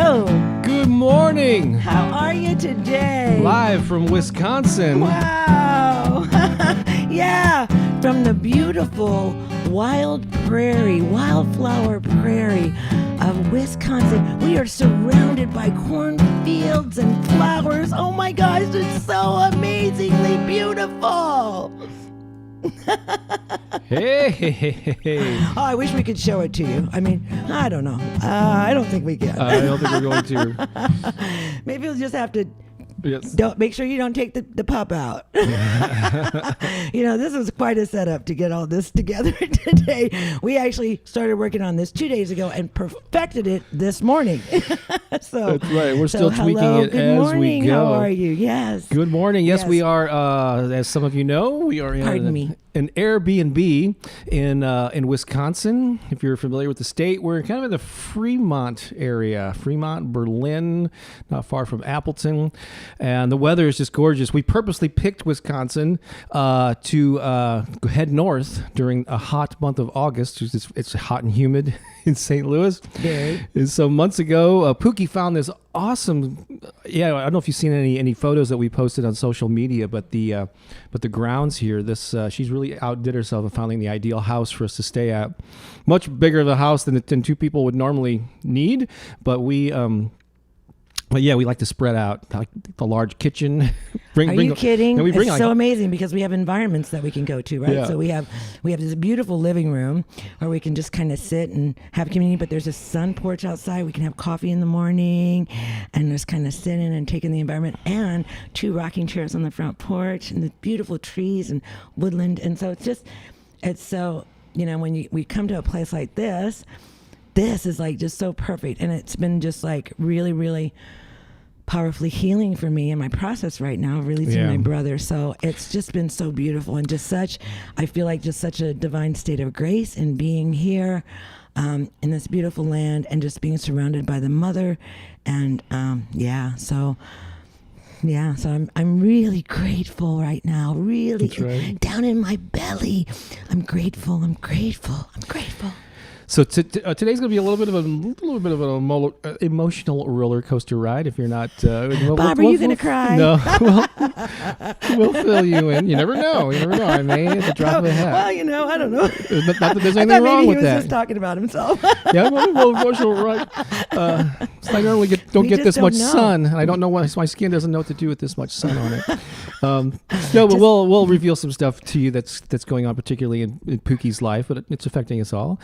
Hello. Good morning. How are you today? Live from Wisconsin. Wow. Yeah, from the beautiful wildflower prairie of Wisconsin. We are surrounded by cornfields and flowers. Oh my gosh, it's so amazingly beautiful. Hey. Oh, I wish we could show it to you. I mean, I don't know. I don't think we can. I don't think we're going to. Maybe we'll just have to. Yes. Don't make sure you don't take the pup out. This was quite a setup to get all this together today. We actually started working on this 2 days ago and perfected it this morning. So that's right. We're still tweaking it good as morning. we go. How are you? Yes. Good morning. Yes, we are. As some of you know, we are in an Airbnb in Wisconsin. If you're familiar with the state, we're kind of in the Fremont area, Fremont, Berlin, not far from Appleton. And the weather is just gorgeous. We purposely picked Wisconsin to head north during a hot month of August. It's hot and humid in St. Louis. Very. And so months ago, Pooki found this awesome. Yeah, I don't know if you've seen any photos that we posted on social media, but the grounds here. She's really outdid herself in finding the ideal house for us to stay at. Much bigger of a house than two people would normally need, but we. But yeah, we like to spread out, like the large kitchen. Are you kidding? It's so like, amazing because we have environments that we can go to, right? Yeah. So we have this beautiful living room where we can just kind of sit and have community, but there's a sun porch outside. We can have coffee in the morning and just kind of sit in and take in the environment, and 2 rocking chairs on the front porch and the beautiful trees and woodland. And so it's so, when we come to a place like this is like just so perfect. And it's been just like really, really powerfully healing for me in my process right now, releasing my brother. So it's just been so beautiful and I feel like just such a divine state of grace in being here in this beautiful land and just being surrounded by the mother. And so I'm really grateful right now, really down in my belly. I'm grateful. So today's going to be a little bit of an emotional roller coaster ride. If you're not, Bob, are you going to cry? No, we'll fill you in. You never know. I may at the drop of a hat. Well, I don't know. Not that there's anything wrong with that. Maybe he was just talking about himself. Yeah, well, emotional, right? So I normally don't get this much sun, and I don't know why my skin doesn't know what to do with this much sun on it. But we'll reveal some stuff to you that's going on, particularly in Pooki's life, but it's affecting us all.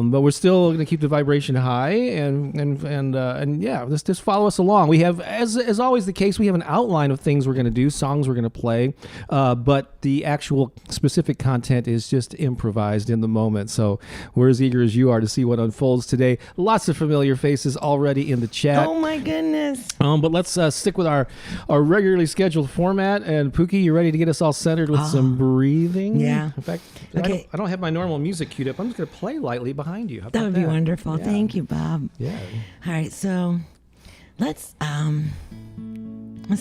But we're still going to keep the vibration high, and yeah, just follow us along. We have, as always the case, we have an outline of things we're going to do, songs we're going to play, but the actual specific content is just improvised in the moment. So we're as eager as you are to see what unfolds today. Lots of familiar faces already in the chat. Oh my goodness! But let's stick with our regularly scheduled format. And Pooki, you ready to get us all centered with some breathing? Yeah. In fact, okay. I don't have my normal music queued up. I'm just going to play lightly behind you. How about that would be wonderful. Yeah. Thank you, Bob. Yeah. All right, so let's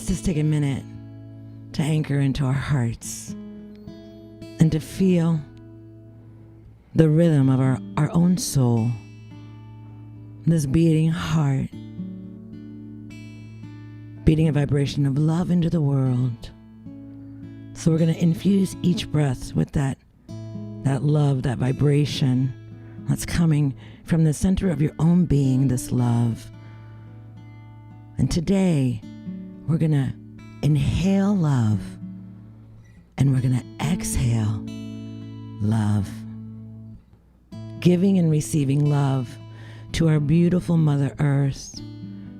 just take a minute to anchor into our hearts and to feel the rhythm of our own soul, this beating heart, beating a vibration of love into the world. So we're going to infuse each breath with that love, that vibration that's coming from the center of your own being, this love. And today, we're going to inhale love, and we're going to exhale love. Giving and receiving love to our beautiful Mother Earth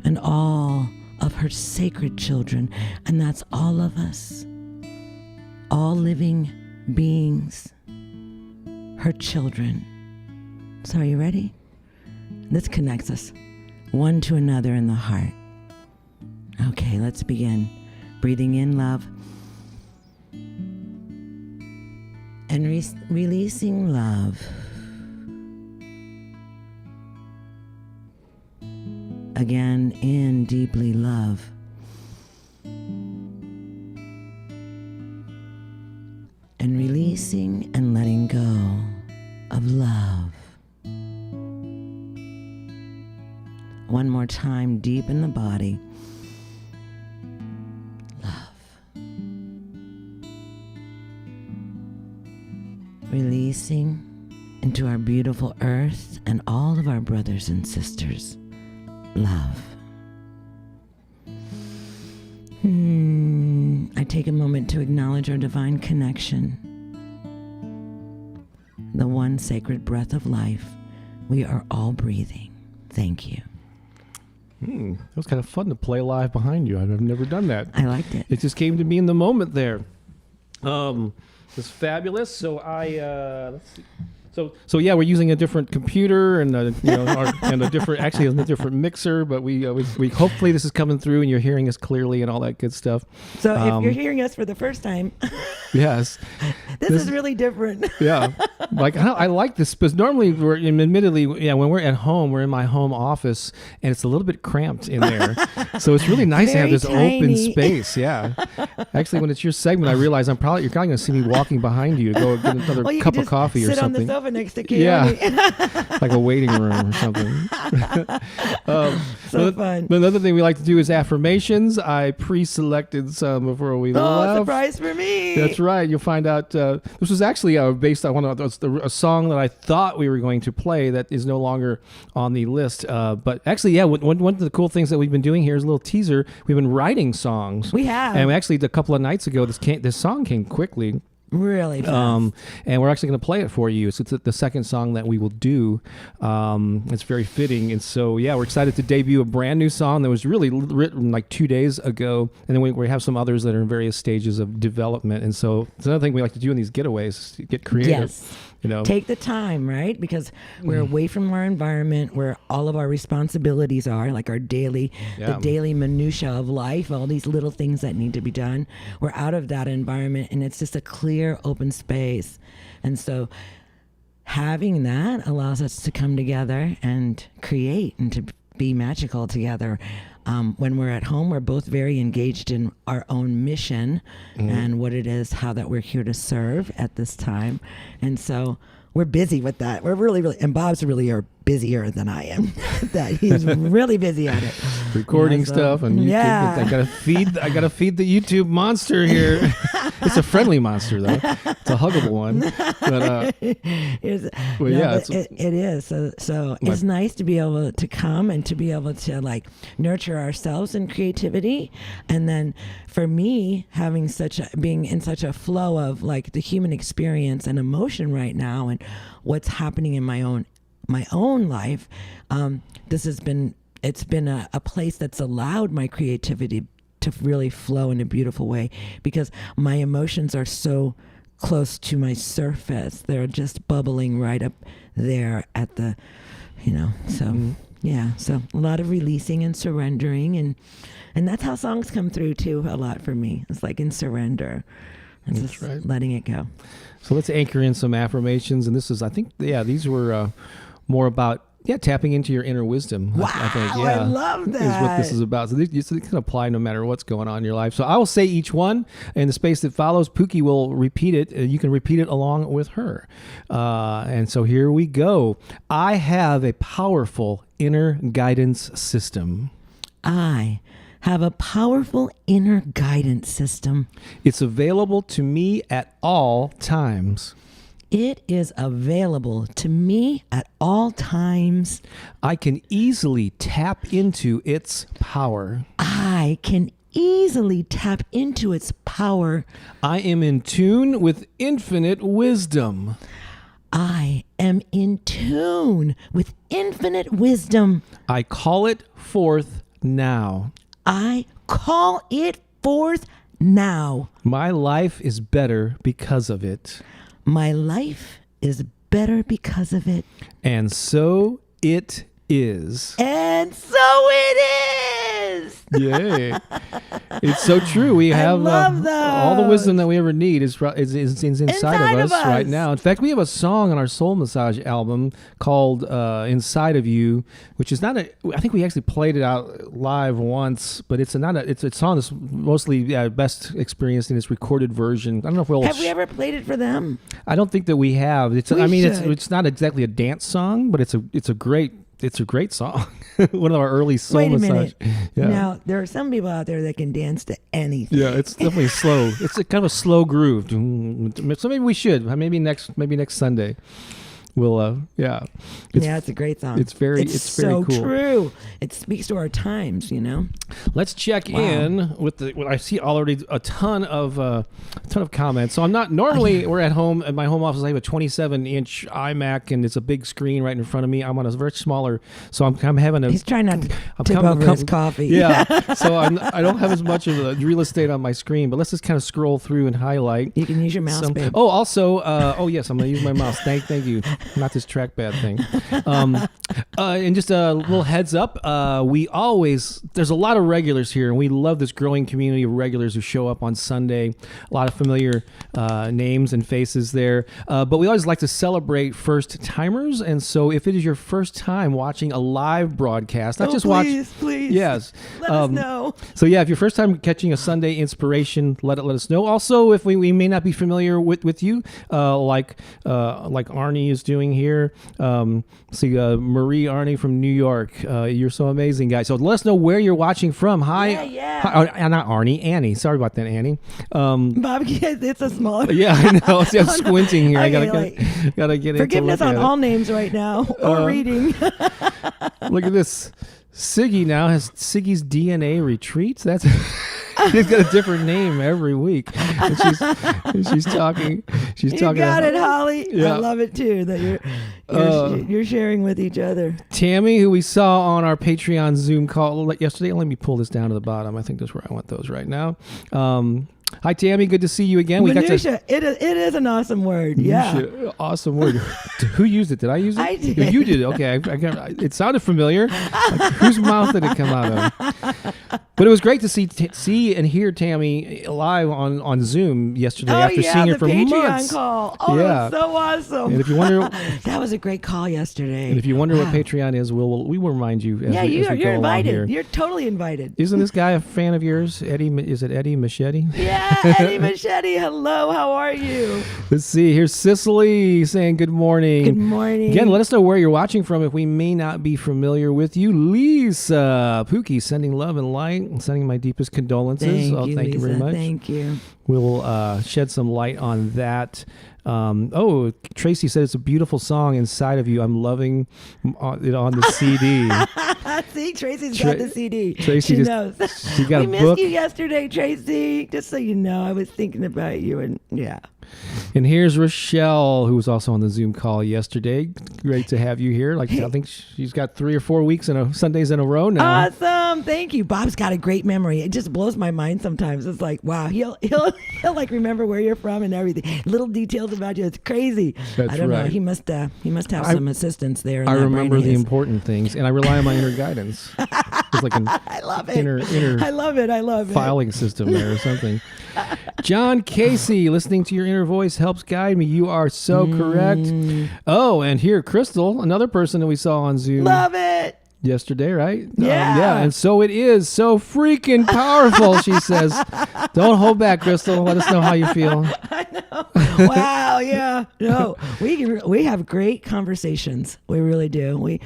and all of her sacred children. And that's all of us, all living beings, her children. So are you ready? This connects us one to another in the heart. Okay, let's begin. Breathing in love and releasing love. Again, in deeply love. And releasing and letting go of love. one more time, deep in the body. Love. Releasing into our beautiful earth and all of our brothers and sisters. Love. I take a moment to acknowledge our divine connection. The one sacred breath of life we are all breathing. Thank you. It was kind of fun to play live behind you. I've never done that. I liked it. It just came to me in the moment there. It's fabulous. So let's see. So yeah, we're using a different computer and and a different, actually a different mixer, but we hopefully this is coming through and you're hearing us clearly and all that good stuff. So if you're hearing us for the first time, yes, this is really different. Yeah, like I like this because normally admittedly, when we're at home, we're in my home office and it's a little bit cramped in there. So it's really nice to have this tiny. open space. Yeah, actually, when it's your segment, I realize you're probably going to see me walking behind you to go get another cup of coffee or sit something. On the sofa next to Keone. Yeah, like a waiting room or something. So fun. Another thing we like to do is affirmations. I pre-selected some before we left. Surprise for me. That's right. You'll find out. This was actually based on a song that I thought we were going to play that is no longer on the list. But actually, yeah, one of the cool things that we've been doing here is a little teaser. We've been writing songs. We have. And actually, a couple of nights ago, this song came quickly. Really fast. And we're actually going to play it for you. So it's the second song that we will do. It's very fitting. And so, yeah, we're excited to debut a brand new song that was really written like 2 days ago. And then we have some others that are in various stages of development. And so it's another thing we like to do in these getaways, to get creative. Yes. Take the time, right? Because we're away from our environment where all of our responsibilities are, like our daily, the daily minutia of life, all these little things that need to be done. We're out of that environment and it's just a clear, open space. And so having that allows us to come together and create and to be magical together. When we're at home, we're both very engaged in our own mission and what it is, how that we're here to serve at this time. And so we're busy with that. We're really, and Bob's really busier than I am. That he's really busy at it. Recording stuff and YouTube. Yeah. I gotta feed the YouTube monster here. It's a friendly monster though. It's a huggable one. But it is. So it's nice to be able to come and to be able to like nurture ourselves in creativity. And then for me, being in such a flow of like the human experience and emotion right now and what's happening in my own life, it's been a place that's allowed my creativity to really flow in a beautiful way because my emotions are so close to my surface. They're just bubbling right up there at the, so a lot of releasing and surrendering and that's how songs come through too a lot for me. It's like in surrender and just letting it go. So let's anchor in some affirmations. And this is, I think, these were more about tapping into your inner wisdom. Wow, I think, I love that. Is what this is about. So these can apply no matter what's going on in your life. So I will say each one. In the space that follows, Pooki will repeat it. You can repeat it along with her. And so here we go. I have a powerful inner guidance system. I have a powerful inner guidance system. It's available to me at all times. It is available to me at all times. I can easily tap into its power. I can easily tap into its power. I am in tune with infinite wisdom. I am in tune with infinite wisdom. I call it forth now. I call it forth now. My life is better because of it. My life is better because of it. And so it is. And so it is. Yay. It's so true. We have all the wisdom that we ever need is inside of us right now. In fact, we have a song on our Soul Massage album called Inside of You, which is I think we actually played it out live once, but it's a song that's mostly best experienced in its recorded version. I don't know if have we ever played it for them? I don't think that we have. It's not exactly a dance song, but it's a great It's a great song. One of our early soul Wait a massage. minute. Yeah. Now, there are some people out there that can dance to anything. Yeah, it's definitely slow. It's a kind of a slow groove. So maybe we should. Maybe next Sunday. We'll It's a great song. It's very so cool. true. It speaks to our times, Let's check in with I see already a ton of comments. So I'm not normally we're at home at my home office. I have a 27-inch iMac and it's a big screen right in front of me. I'm on a very smaller, so I'm having a. He's trying not to tip over his coffee. Yeah, so I don't have as much of the real estate on my screen, but let's just kind of scroll through and highlight. You can use your mouse, babe. Oh, also, yes, I'm going to use my mouse. Thank you. Not this trackpad thing. And just a little heads up, there's a lot of regulars here, and we love this growing community of regulars who show up on Sunday. A lot of familiar names and faces there. But we always like to celebrate first timers, and so if it is your first time watching a live broadcast, not just please. Yes. Let us know. So yeah, if your first time catching a Sunday inspiration, let us know. Also, if we may not be familiar with you, like Arnie is doing here. Marie Arnie from New York. You're so amazing, guys. So let us know where you're watching from. Hi. Yeah. Hi, not Arnie, Annie. Sorry about that, Annie. Bob, it's a smaller. Yeah, I know. See, I'm squinting here. Okay, I gotta get forgiveness into on all names right now. Or reading. Look at this. Siggy now has Siggy's DNA retreats. That's she's got a different name every week. And she's talking. She's you talking. Got it, Holly. Yeah. I love it too that you're sharing with each other. Tammy, who we saw on our Patreon Zoom call yesterday. Let me pull this down to the bottom. I think that's where I want those right now. Hi, Tammy. Good to see you again. Minutia. It is an awesome word. Minutia, Yeah. Awesome word. Who used it? Did I use it? I did. You did it. Okay. It sounded familiar. Like, whose mouth did it come out of? But it was great to see and hear Tammy live on Zoom yesterday after seeing her for Patreon months. Call. Oh, yeah. That's so awesome. And if you wonder, that was a great call yesterday. And if you wonder what Patreon is, we will remind you. You're invited. Here. You're totally invited. Isn't this guy a fan of yours, Eddie? Is it Eddie Machete? Yeah, Eddie Machete. Hello, how are you? Let's see. Here's Cicely saying good morning. Good morning. Again, let us know where you're watching from if we may not be familiar with you. Lisa Pooki sending love and light and sending my deepest condolences. Thank you, thank you very much. Thank you. We'll shed some light on that. Tracy said it's a beautiful song inside of you. I'm loving it on the CD. See, Tracy's got the CD. Tracy she knows. She got we a missed book. you yesterday, Tracy. Just so you know, I was thinking about you, and yeah. And here's Rochelle, who was also on the Zoom call yesterday. Great to have you here. I think she's got 3 or 4 weeks Sundays in a row now. Awesome, thank you. Bob's got a great memory. It just blows my mind sometimes. It's like, wow, he'll like remember where you're from and everything. Little details about you. It's crazy. That's I don't know. right. He must have some assistance there. I remember the important things, and I rely on my inner guidance. It's like an I love it. Inner I love it. Filing system there or something. John Casey, listening to your inner voice helps guide me. You are so correct. Oh, and here, Crystal, another person that we saw on Zoom. Love it. Yesterday, right? Yeah. And so it is so freaking powerful, she says. Don't hold back, Crystal. Let us know how you feel. I know. Wow. Yeah. No, we have great conversations. We really do. We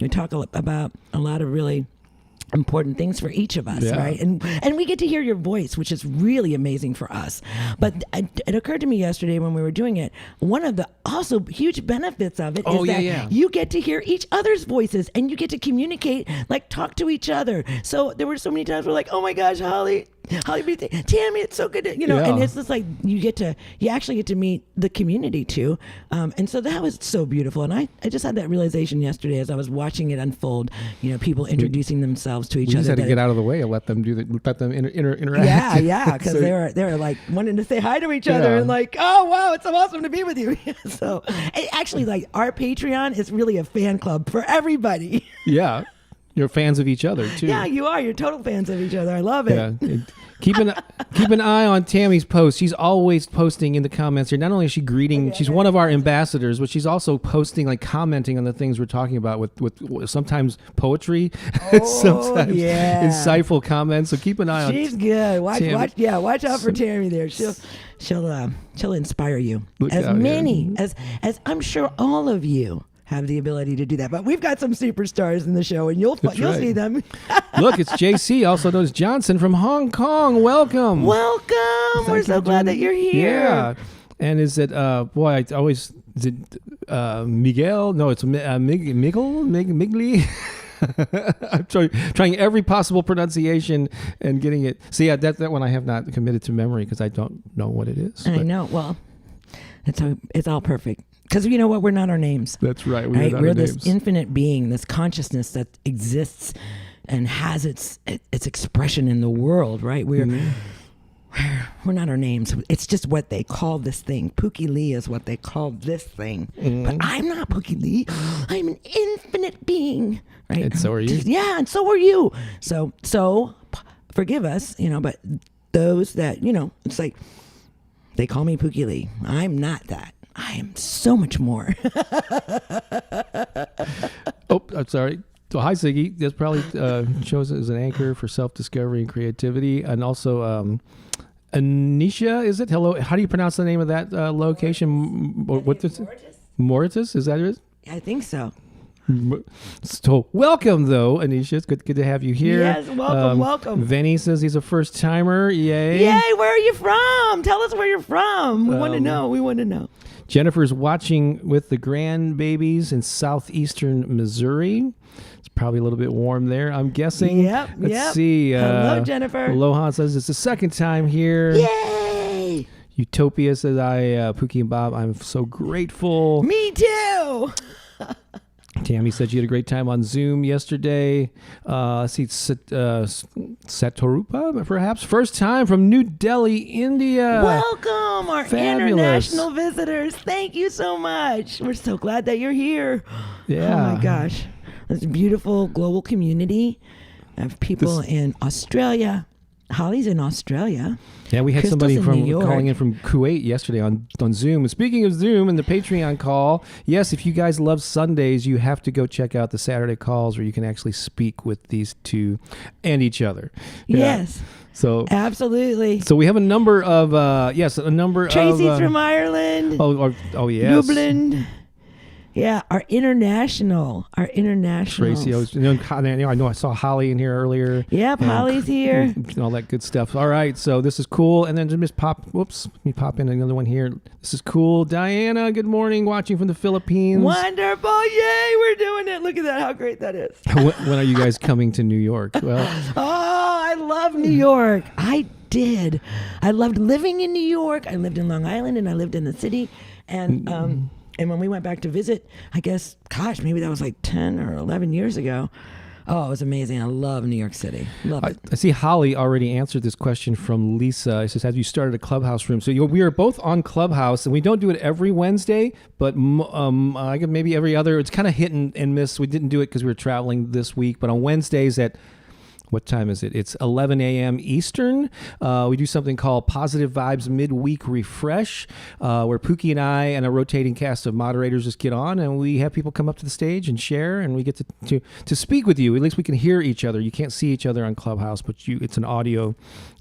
talk about a lot of really important things for each of us, right? And we get to hear your voice, which is really amazing for us. But it occurred to me yesterday when we were doing it, one of the also huge benefits of it is that you get to hear each other's voices and you get to communicate, like talk to each other. So there were so many times we're like, oh my gosh, Holly, Tammy, it's so good to, and it's just like you actually get to meet the community too. And so that was so beautiful. And I just had that realization yesterday as I was watching it unfold, people introducing themselves to each other. We just had to get out of the way and let them interact. Yeah, because they were like wanting to say hi to each other and like, oh wow, it's so awesome to be with you. So actually, like our Patreon is really a fan club for everybody. Yeah. You're fans of each other too. Yeah, you are. You're total fans of each other. I love it. Yeah. Keep an eye on Tammy's posts. She's always posting in the comments here. Not only is she greeting, she's one of our ambassadors, but she's also posting, like commenting on the things we're talking about with sometimes poetry, sometimes insightful comments. So keep an eye on. She's good. Watch out for Tammy there. She'll inspire you. As I'm sure all of you have the ability to do that. But we've got some superstars in the show, and you'll right. see them. Look, it's JC, also known as Johnson from Hong Kong. Welcome. Welcome. We're so glad that you're here. Yeah. And is it, boy, I always, is it Miguel? No, it's Migli. I'm trying every possible pronunciation and getting it. See, that one I have not committed to memory because I don't know what it is. I know. Well, it's all perfect. Because you know what? We're not our names. That's right. We're this infinite being, this consciousness that exists and has its expression in the world, right? We're not our names. It's just what they call this thing. Pooki Lee is what they call this thing. But I'm not Pooki Lee. I'm an infinite being, right? And so are you. Yeah, and so are you. So forgive us, but those that, it's like they call me Pooki Lee. I'm not that. I am so much more. Oh, I'm sorry. So hi, Siggy. That's probably shows as an anchor for self-discovery and creativity. And also Anisha, is it? Hello. How do you pronounce the name of that location? What is it? Mauritius? Is that it? I think so. So welcome, though, Anisha. It's good to have you here. Yes, welcome. Vinny says he's a first timer. Yay! Yay! Where are you from? Tell us where you're from. We want to know. We want to know. Jennifer's watching with the grandbabies in southeastern Missouri. It's probably a little bit warm there, I'm guessing. Yep. Let's see. Hello, Jennifer. Lohan says it's the second time here. Yay! Utopia says, Pookie and Bob, I'm so grateful. Me too. Tammy said she had a great time on Zoom yesterday. Let's see, Satorupa, perhaps. First time from New Delhi, India. Welcome, our Fabulous. international visitors. Thank you so much. We're so glad that you're here. Yeah. Oh, my gosh. This beautiful global community of people in Australia. Holly's in Australia. Yeah, we had Crystal's somebody in from New York. calling in from Kuwait yesterday on Zoom. And speaking of Zoom and the Patreon call, yes, if you guys love Sundays, you have to go check out the Saturday calls where you can actually speak with these two and each other. Yeah. Yes. So absolutely. So we have a number of Tracy's from Ireland. Oh yes. Dublin. Yeah, our international. Tracy, I know I saw Holly in here earlier. Yep, Holly's here. And all that good stuff. All right, so this is cool. And then let me pop in another one here. This is cool. Diana, good morning, watching from the Philippines. Wonderful. Yay, we're doing it. Look at that, how great that is. When are you guys coming to New York? Well, I love New York. I did. I loved living in New York. I lived in Long Island and I lived in the city. And when we went back to visit, I guess, maybe that was like 10 or 11 years ago. Oh, it was amazing. I love New York City. Love it. I see Holly already answered this question from Lisa. It says, have you started a Clubhouse room? So we are both on Clubhouse, and we don't do it every Wednesday, but I guess maybe every other. It's kind of hit and miss. We didn't do it because we were traveling this week, but on Wednesdays at what time is it? It's 11 a.m. Eastern. We do something called Positive Vibes Midweek Refresh, where Pookie and I and a rotating cast of moderators just get on, and we have people come up to the stage and share, and we get to speak with you. At least we can hear each other. You can't see each other on Clubhouse, but it's an audio.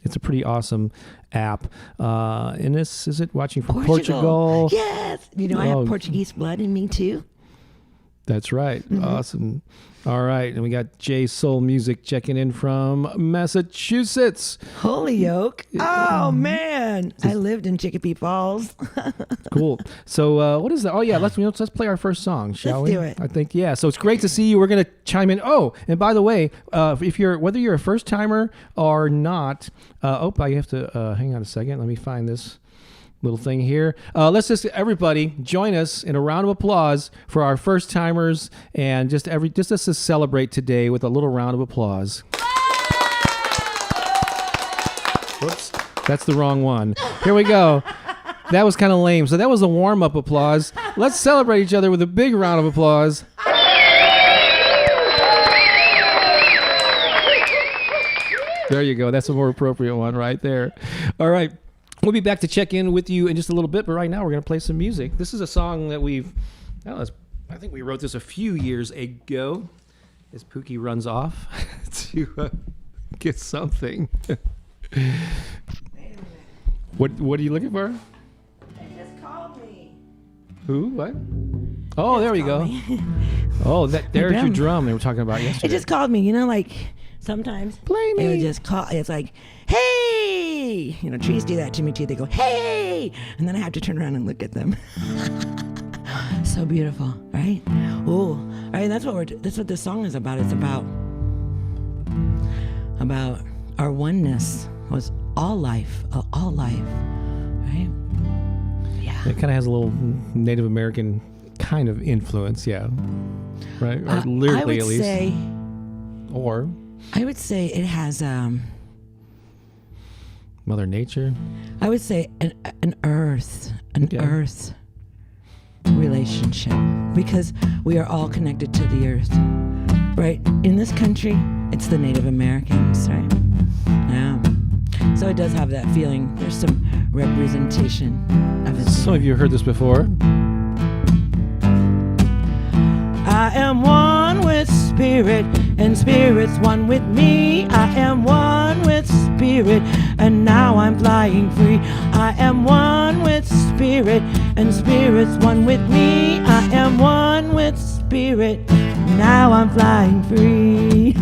It's a pretty awesome app. And this, is it watching from Portugal? Yes. I have Portuguese blood in me too. That's right. Mm-hmm. Awesome. All right. And we got J Soul Music checking in from Massachusetts. Holyoke. Oh, man. I lived in Chicopee Falls. Cool. So what is that? Oh, yeah. Let's play our first song, shall we? Let's do it. I think, yeah. So it's great to see you. We're going to chime in. Oh, and by the way, whether you're a first timer or not, I have to hang on a second. Let me find this little thing here. Let's just everybody join us in a round of applause for our first timers, and just let's just celebrate today with a little round of applause. Whoops, that's the wrong one. Here we go. That was kind of lame. So that was a warm-up applause. Let's celebrate each other with a big round of applause. There you go. That's a more appropriate one right there. All right. We'll be back to check in with you in just a little bit, but right now we're going to play some music. This is a song that I think we wrote this a few years ago, as Pookie runs off to get something. What are you looking for? They just called me. Who? What? Oh, there we Called go. me. Oh, there's your drum. drum they were talking about yesterday. It just called me. You know, like sometimes Play me. it would just call. It's like, hey. You know, trees do that to me too. They go, hey, and then I have to turn around and look at them. So beautiful, right? Oh, right. That's what this song is about. It's about our oneness. Was all life, right? Yeah. It kind of has a little Native American kind of influence, yeah. Right? Or lyrically, at least. I would say it has Mother Nature. I would say an earth relationship, because we are all connected to the earth, right? In this country, it's the Native Americans, right? Yeah. So it does have that feeling. There's some representation of it. Some of you heard this before. I am one with spirit, and spirit's one with me. I am one with spirit, and now I'm flying free. I am one with spirit, and spirit's one with me. I am one with spirit, now I'm flying free.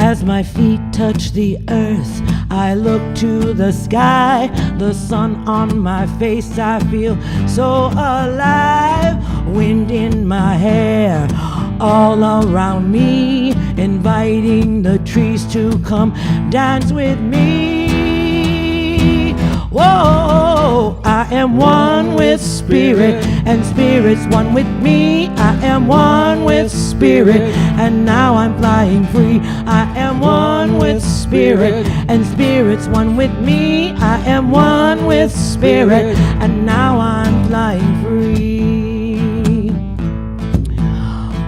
As my feet touch the earth, I look to the sky. The sun on my face, I feel so alive. Wind in my hair, all around me, inviting the trees to come dance with me. Whoa, I am one with spirit, and spirit's one with me. I am one with spirit, and now I'm flying free. I am one with spirit, and spirit's one with me. I am one with spirit, and now I'm flying free.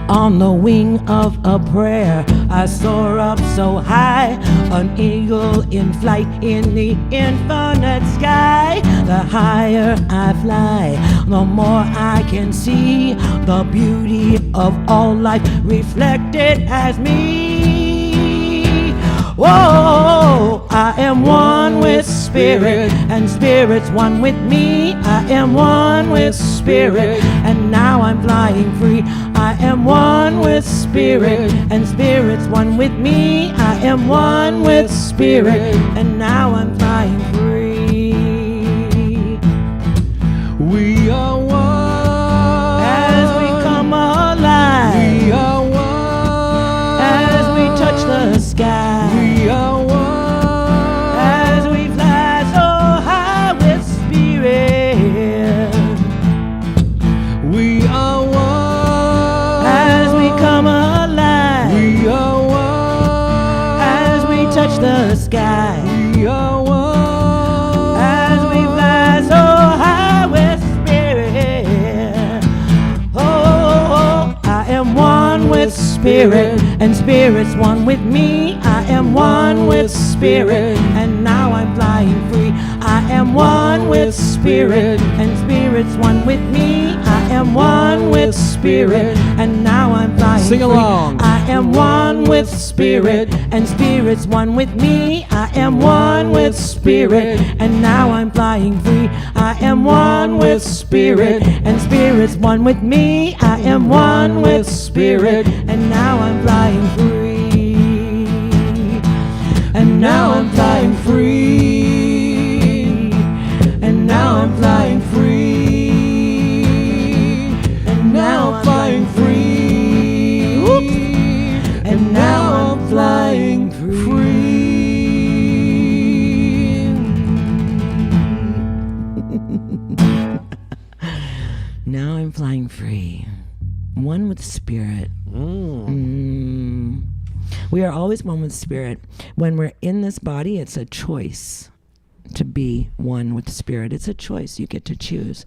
On the wing of a prayer, I soar up so high, an eagle in flight in the infinite sky. The higher I fly, the more I can see the beauty of all life reflected as me. Whoa, I am one with spirit, and spirit's one with me. I am one with spirit, and now I'm flying free. I am one with spirit, and spirit's one with me. I am one with spirit, and now I'm flying free. We are one. As we come alive. We are one. As we touch the sky. We are one. As we fly so high with spirit. We are one. As we come alive. We are one. As we touch the sky. We are one. As we fly so high with spirit. Oh, I am one with spirit, and spirit's one with me. I am one with spirit, and now I'm flying free. I am one with spirit, and spirit's one with me. I am one with spirit, and now I'm flying Sing free. along. I am one with spirit, and spirit's one with me. I am one with spirit, and now I'm flying free. I am one with spirit, and spirit's one with me. I am one with spirit, and now I'm flying free. And now I'm flying free. And now I'm flying free. And now I'm flying free. Whoops. And now I'm flying free. Now I'm flying free. One with spirit. We are always one with spirit. When we're in this body, it's a choice to be one with spirit. It's a choice. You get to choose.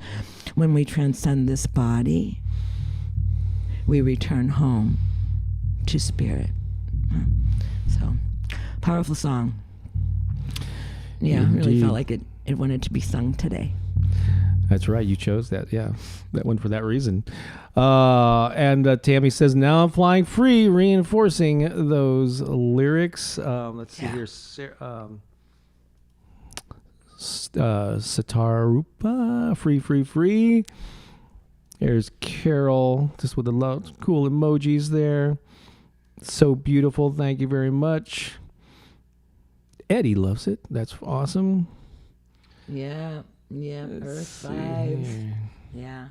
When we transcend this body, we return home to spirit. So, powerful song. Yeah, I really Indeed. felt like it wanted to be sung today. That's right. You chose that. Yeah, that one for that reason. And Tammy says, now I'm flying free, reinforcing those lyrics. Let's see Yeah. here. Satarupa, free. There's Carol, just with the cool emojis there. So beautiful. Thank you very much. Eddie loves it. That's awesome. Yeah. Let's Earth see vibes. here. Yeah.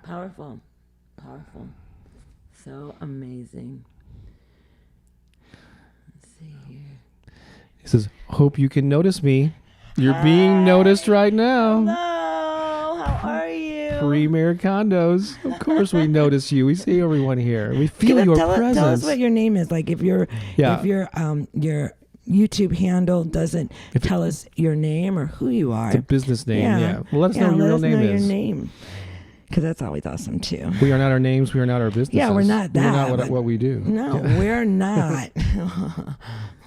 Powerful. So amazing. Let's see here. He says, hope you can notice me. You're being noticed right now. Hello. How are you? Premier condos. Of course we notice you. We see everyone here. We feel your presence. Tell us what your name is. Like if your YouTube handle doesn't tell us your name or who you are. It's a business name. Yeah. Well, let us know what your real name is. Your name. Because that's always awesome too. We are not our names. We are not our businesses. Yeah, we're not that. We're not what we do. No, we're not.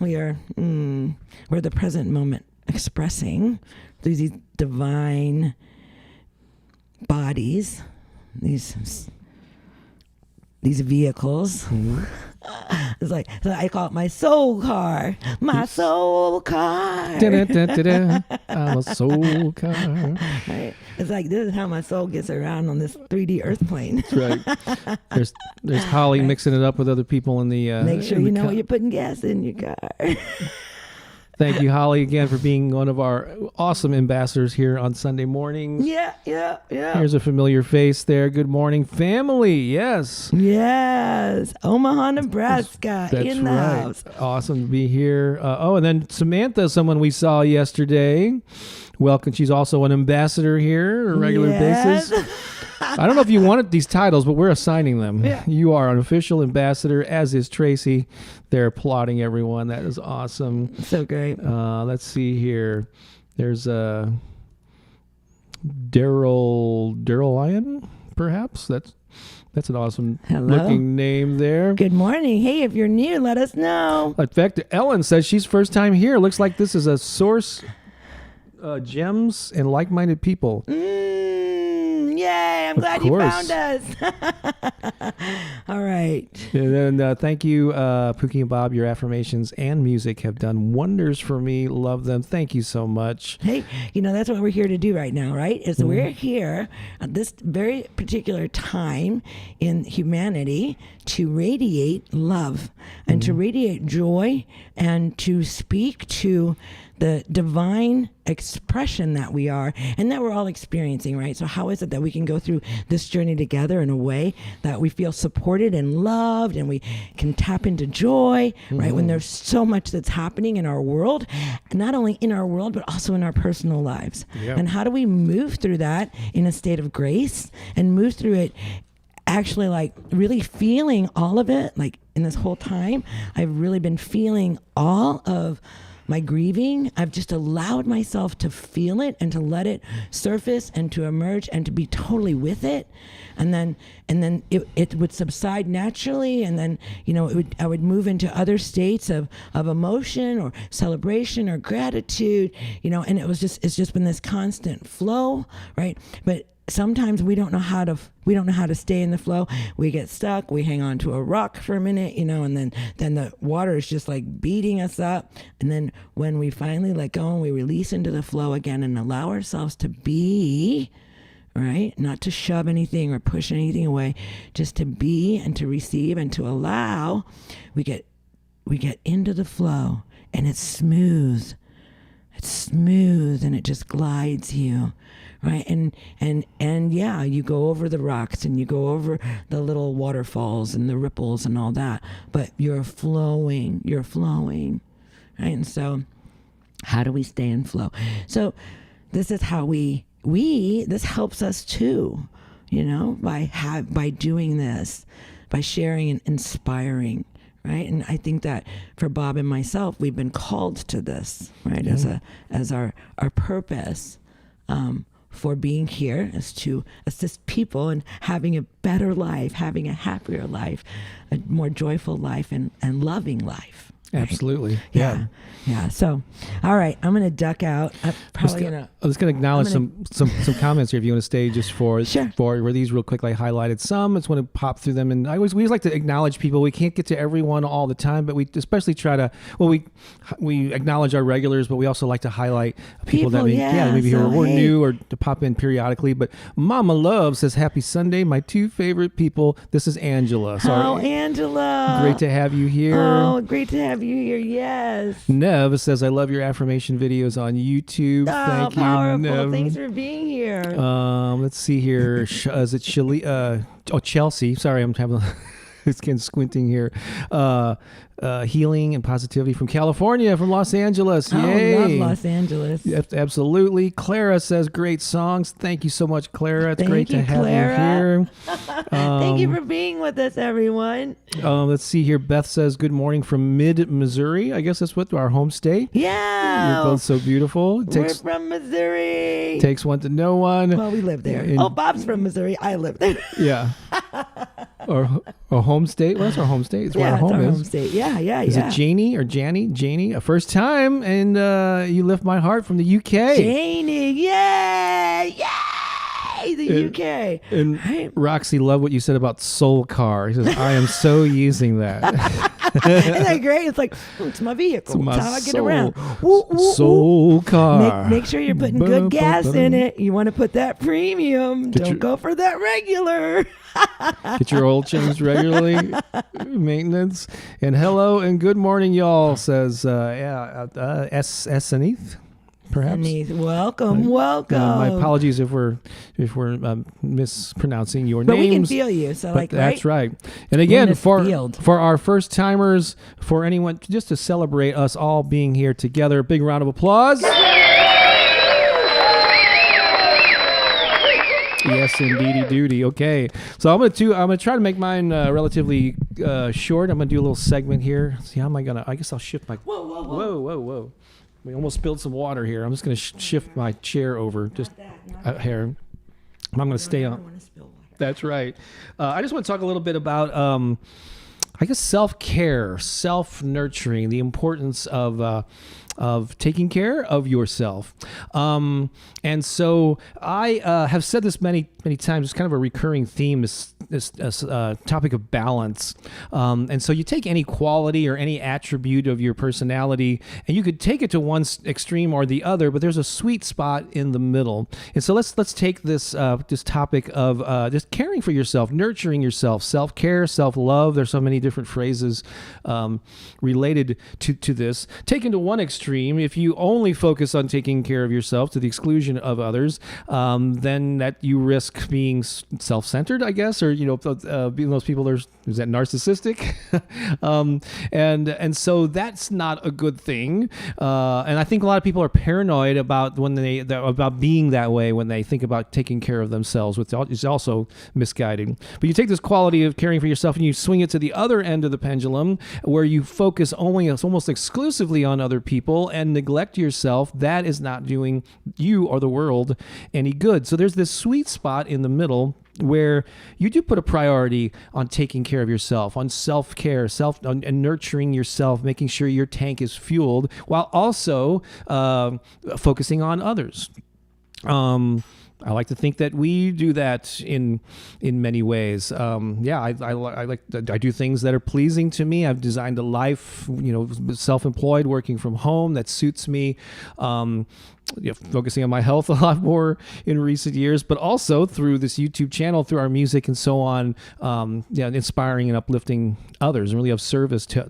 We are. We're the present moment, expressing through these divine bodies, these vehicles. Mm-hmm. It's like, so I call it my soul car. My soul car. I'm a soul car. Right? It's like, this is how my soul gets around on this 3D earth plane. That's right. There's Holly mixing it up with other people in the. Make sure you know what you're putting gas in your car. Thank you, Holly, again for being one of our awesome ambassadors here on Sunday mornings. Yeah. Here's a familiar face there. Good morning, family. Yes. Omaha, Nebraska. That's in the right. house. Awesome to be here. And then Samantha, someone we saw yesterday. Welcome. She's also an ambassador here on a regular basis. I don't know if you wanted these titles, but we're assigning them. Yeah. You are an official ambassador, as is Tracy. They're applauding everyone. That is awesome. So great. Let's see here. There's Daryl Lyon, perhaps. That's an awesome looking name there. Good morning. Hey, if you're new, let us know. In fact, Ellen says she's first time here. Looks like this is a source, gems and like-minded people. Yay, I'm glad you found us. All right. And then thank you, Pooki and Bob. Your affirmations and music have done wonders for me. Love them. Thank you so much. Hey, that's what we're here to do right now, right? Is we're here at this very particular time in humanity to radiate love and to radiate joy and to speak to the divine expression that we are and that we're all experiencing, right? So how is it that we can go through this journey together in a way that we feel supported and loved and we can tap into joy, right? When there's so much that's happening in our world, and not only in our world, but also in our personal lives. Yep. And how do we move through that in a state of grace and move through it actually like really feeling all of it? Like in this whole time, I've really been feeling all of my grieving. I've just allowed myself to feel it and to let it surface and to emerge and to be totally with it. And then it would subside naturally. And then, I would move into other states of emotion or celebration or gratitude, and it's just been this constant flow, right? But sometimes we don't know how to stay in the flow. We get stuck. We hang on to a rock for a minute, and then the water is just like beating us up. And then when we finally let go and we release into the flow again and allow ourselves to be, right? Not to shove anything or push anything away, just to be and to receive and to allow, we get into the flow and it's smooth. It's smooth and it just glides you. Right. And yeah, you go over the rocks and you go over the little waterfalls and the ripples and all that, but you're flowing. Right. And so how do we stay in flow? So this is how this helps us too, by doing this, by sharing and inspiring. Right. And I think that for Bob and myself, we've been called to this, right? Yeah. As our purpose, for being here is to assist people in having a better life, having a happier life, a more joyful life and loving life. Absolutely. Yeah. Yeah. So, all right, I'm going to duck out. I'm probably going to. I was going to acknowledge some comments here if you want to stay just for Sure. were these real quick. I highlighted some. I just want to pop through them, and we always like to acknowledge people. We can't get to everyone all the time, but we especially try to. Well, we acknowledge our regulars, but we also like to highlight people that maybe so, who are new or to pop in periodically. But Mama Love says, "Happy Sunday, my two favorite people." This is Angela. Oh, Angela! Great to have you here. Oh, great to have you here. Yes. Nev says, "I love your affirmation videos on YouTube." Thank you, powerful. Nev. Thanks for being here. Let's see here. Is it Chelsea? Sorry, I'm having it's getting squinting here. Healing and positivity from California, from Los Angeles. Yay. Love Los Angeles. Yep, absolutely. Clara says, great songs. Thank you so much, Clara. It's great to have Clara. you here. Thank you for being with us, everyone. Let's see here. Beth says, good morning from mid-Missouri. I guess that's what our home state. Yeah. You're both so beautiful. We're from Missouri. Takes one to know one. Well, we live there. Bob's from Missouri. I live there. Yeah. Or home state. Well, that's our home state. It's where our home is. Home state. Yeah. Is it Janie or Janie? Janie, a first time, and you lift my heart from the UK. Janie, yay! The UK. And right. Roxy, love what you said about soul car. He says, I am so using that. Isn't that great? It's like, it's my vehicle. It's how I get soul. around. Woo, woo, soul car. Make sure you're putting good gas in it. You want to put that premium. Don't go for that regular. Get your oil changed regularly. Maintenance. And hello and good morning, y'all, says Essenith. Perhaps. Welcome. My apologies if we're mispronouncing your but names. But we can feel you, so that's right. And again, for our first timers, for anyone, just to celebrate us all being here together, a big round of applause. Yes, indeedy duty. Okay, so I'm gonna try to make mine relatively short. I'm gonna do a little segment here. See, how am I gonna? I guess I'll shift my. Whoa. We almost spilled some water here. I'm just going to shift my chair over just here. I'm going to stay on. That's right. I just want to talk a little bit about, I guess, self-care, self-nurturing, the importance of taking care of yourself. And so I have said this many times. It's kind of a recurring theme, this topic of balance. And so you take any quality or any attribute of your personality, and you could take it to one extreme or the other, but there's a sweet spot in the middle. And so let's take this topic of just caring for yourself, nurturing yourself, self-care, self-love. There's so many different phrases related to this. Taken to one extreme, if you only focus on taking care of yourself to the exclusion of others, then that you risk being self-centered, I guess, or being those people. Is that narcissistic? And so that's not a good thing. And I think a lot of people are paranoid about about being that way when they think about taking care of themselves, which is also misguided. But you take this quality of caring for yourself and you swing it to the other end of the pendulum, where you focus almost exclusively on other people and neglect yourself. That is not doing you or the world any good. So there's this sweet spot in the middle where you do put a priority on taking care of yourself, on self-care, and nurturing yourself, making sure your tank is fueled, while also focusing on others. I like to think that we do that in many ways. I do things that are pleasing to me. I've designed a life, self-employed, working from home that suits me. Focusing on my health a lot more in recent years, but also through this YouTube channel, through our music and so on, inspiring and uplifting others and really of service to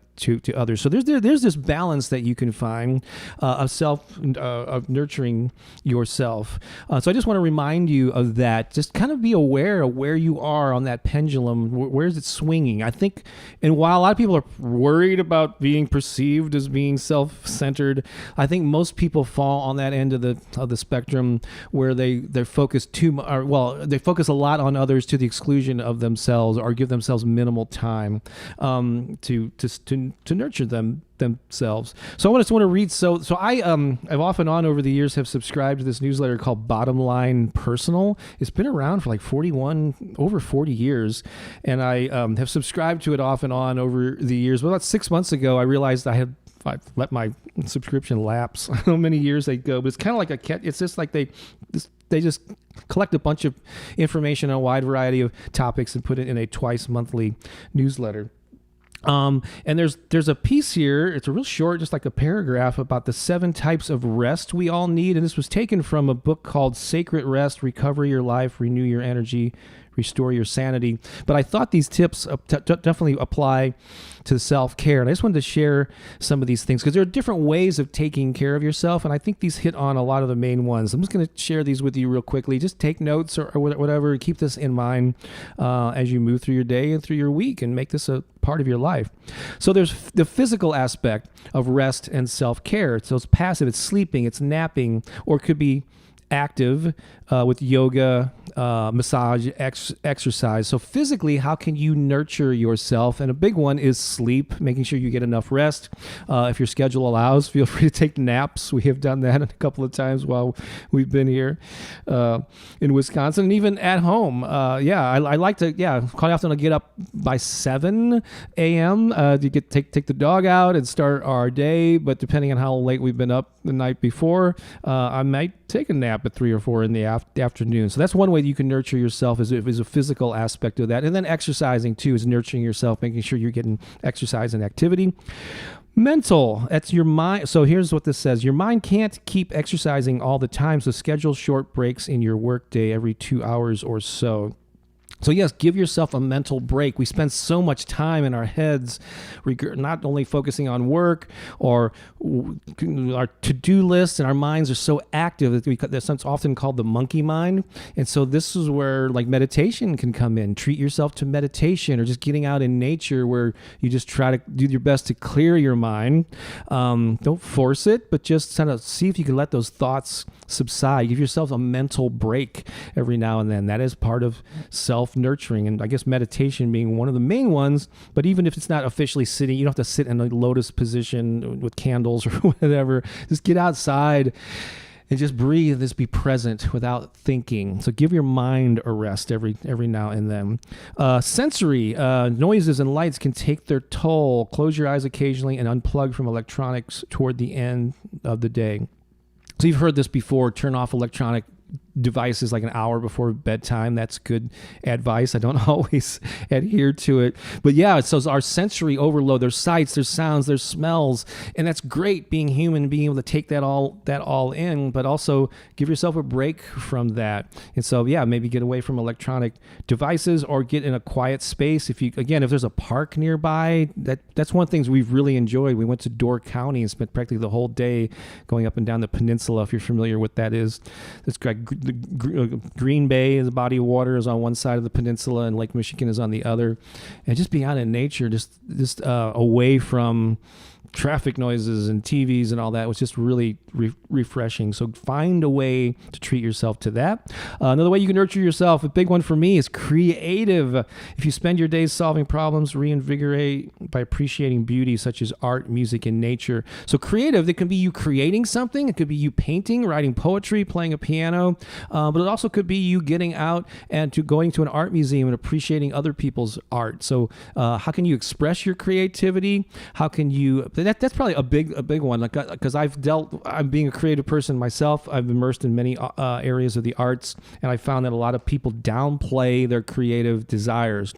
others. So there's this balance that you can find of nurturing yourself. So I just want to remind you of that. Just kind of be aware of where you are on that pendulum. Where is it swinging? I think, and while a lot of people are worried about being perceived as being self-centered, I think most people fall on that end end of the spectrum where they focus they focus a lot on others to the exclusion of themselves, or give themselves minimal time to nurture themselves. So I just want to read. So I've off and on over the years have subscribed to this newsletter called Bottom Line Personal. It's been around for like over 40 years, and I have subscribed to it off and on over the years. Well, about 6 months ago, I realized I've let my subscription lapse. I don't know how many years they go, but it's kind of like it's just like they just collect a bunch of information on a wide variety of topics and put it in a twice monthly newsletter. And there's a piece here. It's a real short, just like a paragraph, about the 7 types of rest we all need. And this was taken from a book called Sacred Rest: Recover Your Life, Renew Your Energy, Restore Your Sanity. But I thought these tips definitely apply to self-care. And I just wanted to share some of these things because there are different ways of taking care of yourself. And I think these hit on a lot of the main ones. I'm just going to share these with you real quickly. Just take notes or whatever. Keep this in mind as you move through your day and through your week, and make this a part of your life. So there's the physical aspect of rest and self-care. So it's passive, it's sleeping, it's napping, or it could be active with yoga, massage, exercise. So physically, how can you nurture yourself? And a big one is sleep, making sure you get enough rest. If your schedule allows, feel free to take naps. We have done that a couple of times while we've been here in Wisconsin, and even at home. I like to, quite often I'll get up by 7 a.m. To take the dog out and start our day. But depending on how late we've been up the night before, I might take a nap at 3 or 4 in the afternoon. So that's one way you can nurture yourself, is a physical aspect of that. And then exercising too is nurturing yourself, making sure you're getting exercise and activity. Mental, that's your mind. So here's what this says. Your mind can't keep exercising all the time, so schedule short breaks in your workday every 2 hours or so. So yes, give yourself a mental break. We spend so much time in our heads, not only focusing on work or our to-do lists, and our minds are so active that that's often called the monkey mind. And so this is where like meditation can come in. Treat yourself to meditation, or just getting out in nature where you just try to do your best to clear your mind. Don't force it, but just kind of see if you can let those thoughts subside. Give yourself a mental break every now and then. That is part of self-nurturing, and I guess meditation being one of the main ones. But even if it's not officially sitting, you don't have to sit in a lotus position with candles or whatever. Just get outside and just breathe. Just be present without thinking. So give your mind a rest every now and then. Sensory noises and lights can take their toll. Close your eyes occasionally and unplug from electronics toward the end of the day. So you've heard this before. Turn off electronic devices like an hour before bedtime. That's good advice. I don't always adhere to it, but yeah, so our sensory overload, there's sights, there's sounds, there's smells, and that's great, being human, being able to take that all in, but also give yourself a break from that. And so maybe get away from electronic devices, or get in a quiet space. If there's a park nearby, that's one of the things we've really enjoyed. We went to Door County and spent practically the whole day going up and down the peninsula. If you're familiar with that is, it's the Green Bay, is a body of water, is on one side of the peninsula, and Lake Michigan is on the other. And just being out in nature, just away from traffic noises and TVs and all that was just really refreshing. So find a way to treat yourself to that. Another way you can nurture yourself, a big one for me, is creative. If you spend your days solving problems, reinvigorate by appreciating beauty such as art, music, and nature. So creative, it can be you creating something. It could be you painting, writing poetry, playing a piano, but it also could be you getting out and going to an art museum and appreciating other people's art. So how can you express your creativity? How can you... That's probably a big one, because I'm being a creative person myself. I've immersed in many areas of the arts, and I found that a lot of people downplay their creative desires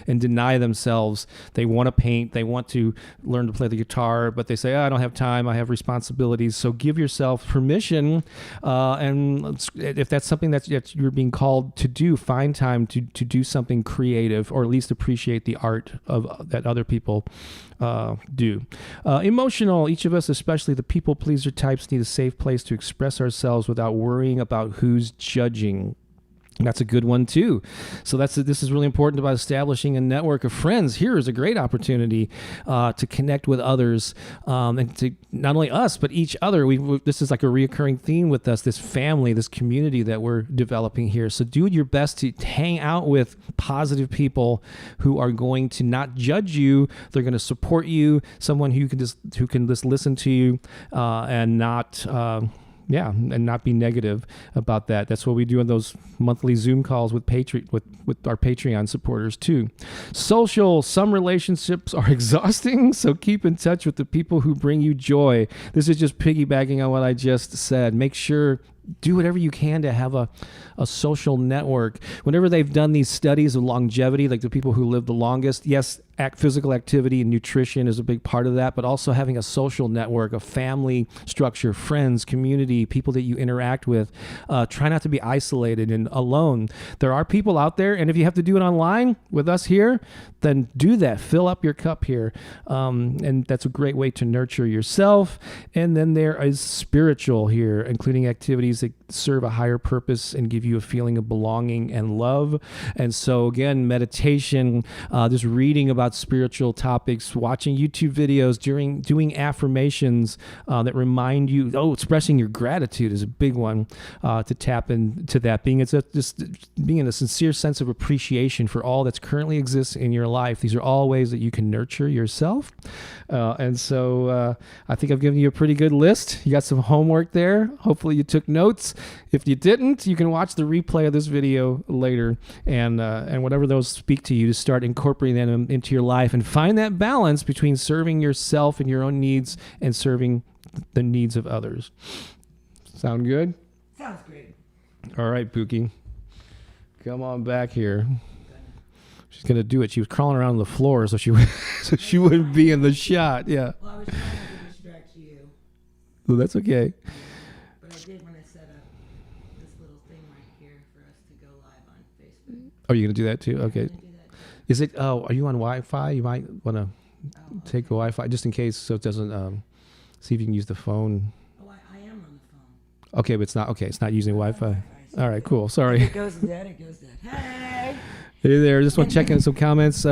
and deny themselves. They want to paint, they want to learn to play the guitar, but they say, I don't have time, I have responsibilities. So give yourself permission, and if that's something that you're being called to do, find time to do something creative, or at least appreciate the art that other people do. Emotional, each of us, especially the people pleaser types, need a safe place to express ourselves without worrying about who's judging. That's a good one too. So this is really important about establishing a network of friends. Here is a great opportunity to connect with others, and to not only us but each other. This is like a reoccurring theme with us. This family, this community that we're developing here. So do your best to hang out with positive people who are going to not judge you. They're going to support you. Someone who can just listen to you and not. And not be negative about that. That's what we do in those monthly Zoom calls with our Patreon supporters too. Some relationships are exhausting, so keep in touch with the people who bring you joy. This is just piggybacking on what I just said. Make sure, do whatever you can to have a social network. Whenever they've done these studies of longevity, like the people who live the longest, yes, physical activity and nutrition is a big part of that, but also having a social network, a family structure, friends, community, people that you interact with. Try not to be isolated and alone. There are people out there, and if you have to do it online with us here, then do that. Fill up your cup here. And that's a great way to nurture yourself. And then there is spiritual here, including activities that serve a higher purpose and give you a feeling of belonging and love. And so again, meditation, just reading about spiritual topics, watching YouTube videos, doing affirmations that remind you. Expressing your gratitude is a big one to tap into that. Being in a sincere sense of appreciation for all that's currently exists in your life. These are all ways that you can nurture yourself. And so I think I've given you a pretty good list. You got some homework there. Hopefully you took notes. If you didn't, you can watch the replay of this video later, and whatever those speak to you, to start incorporating them into your life and find that balance between serving yourself and your own needs and serving the needs of others. Sound good? Sounds great. All right, Pooki. Come on back here. She's going to do it. She was crawling around on the floor so she wouldn't be in the shot. Yeah. Well, I was trying not to distract you. Well, that's okay. But I did want to set up this little thing right here for us to go live on Facebook. Oh, you're going to do that too? Okay. I'm gonna do that too. Is it, are you on Wi-Fi? You might want to take the Wi-Fi just in case, so it doesn't, see if you can use the phone. Oh, I am on the phone. Okay, but it's not using Wi-Fi. So All right, cool. Sorry. It goes dead. Hey! Hey there, just want to check in some comments.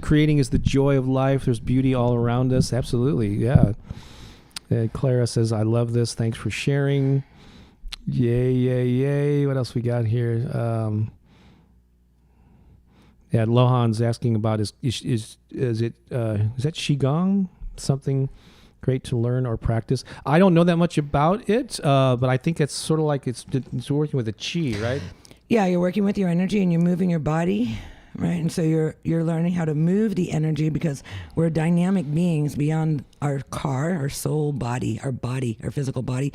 Creating is the joy of life. There's beauty all around us. Absolutely, yeah. Clara says, I love this. Thanks for sharing. Yay. What else we got here? Lohan's asking about is that Qigong something great to learn or practice? I don't know that much about it, but I think it's sort of like it's working with the chi, right? Yeah, you're working with your energy and you're moving your body, right? And so you're learning how to move the energy, because we're dynamic beings beyond our our soul body, our physical body,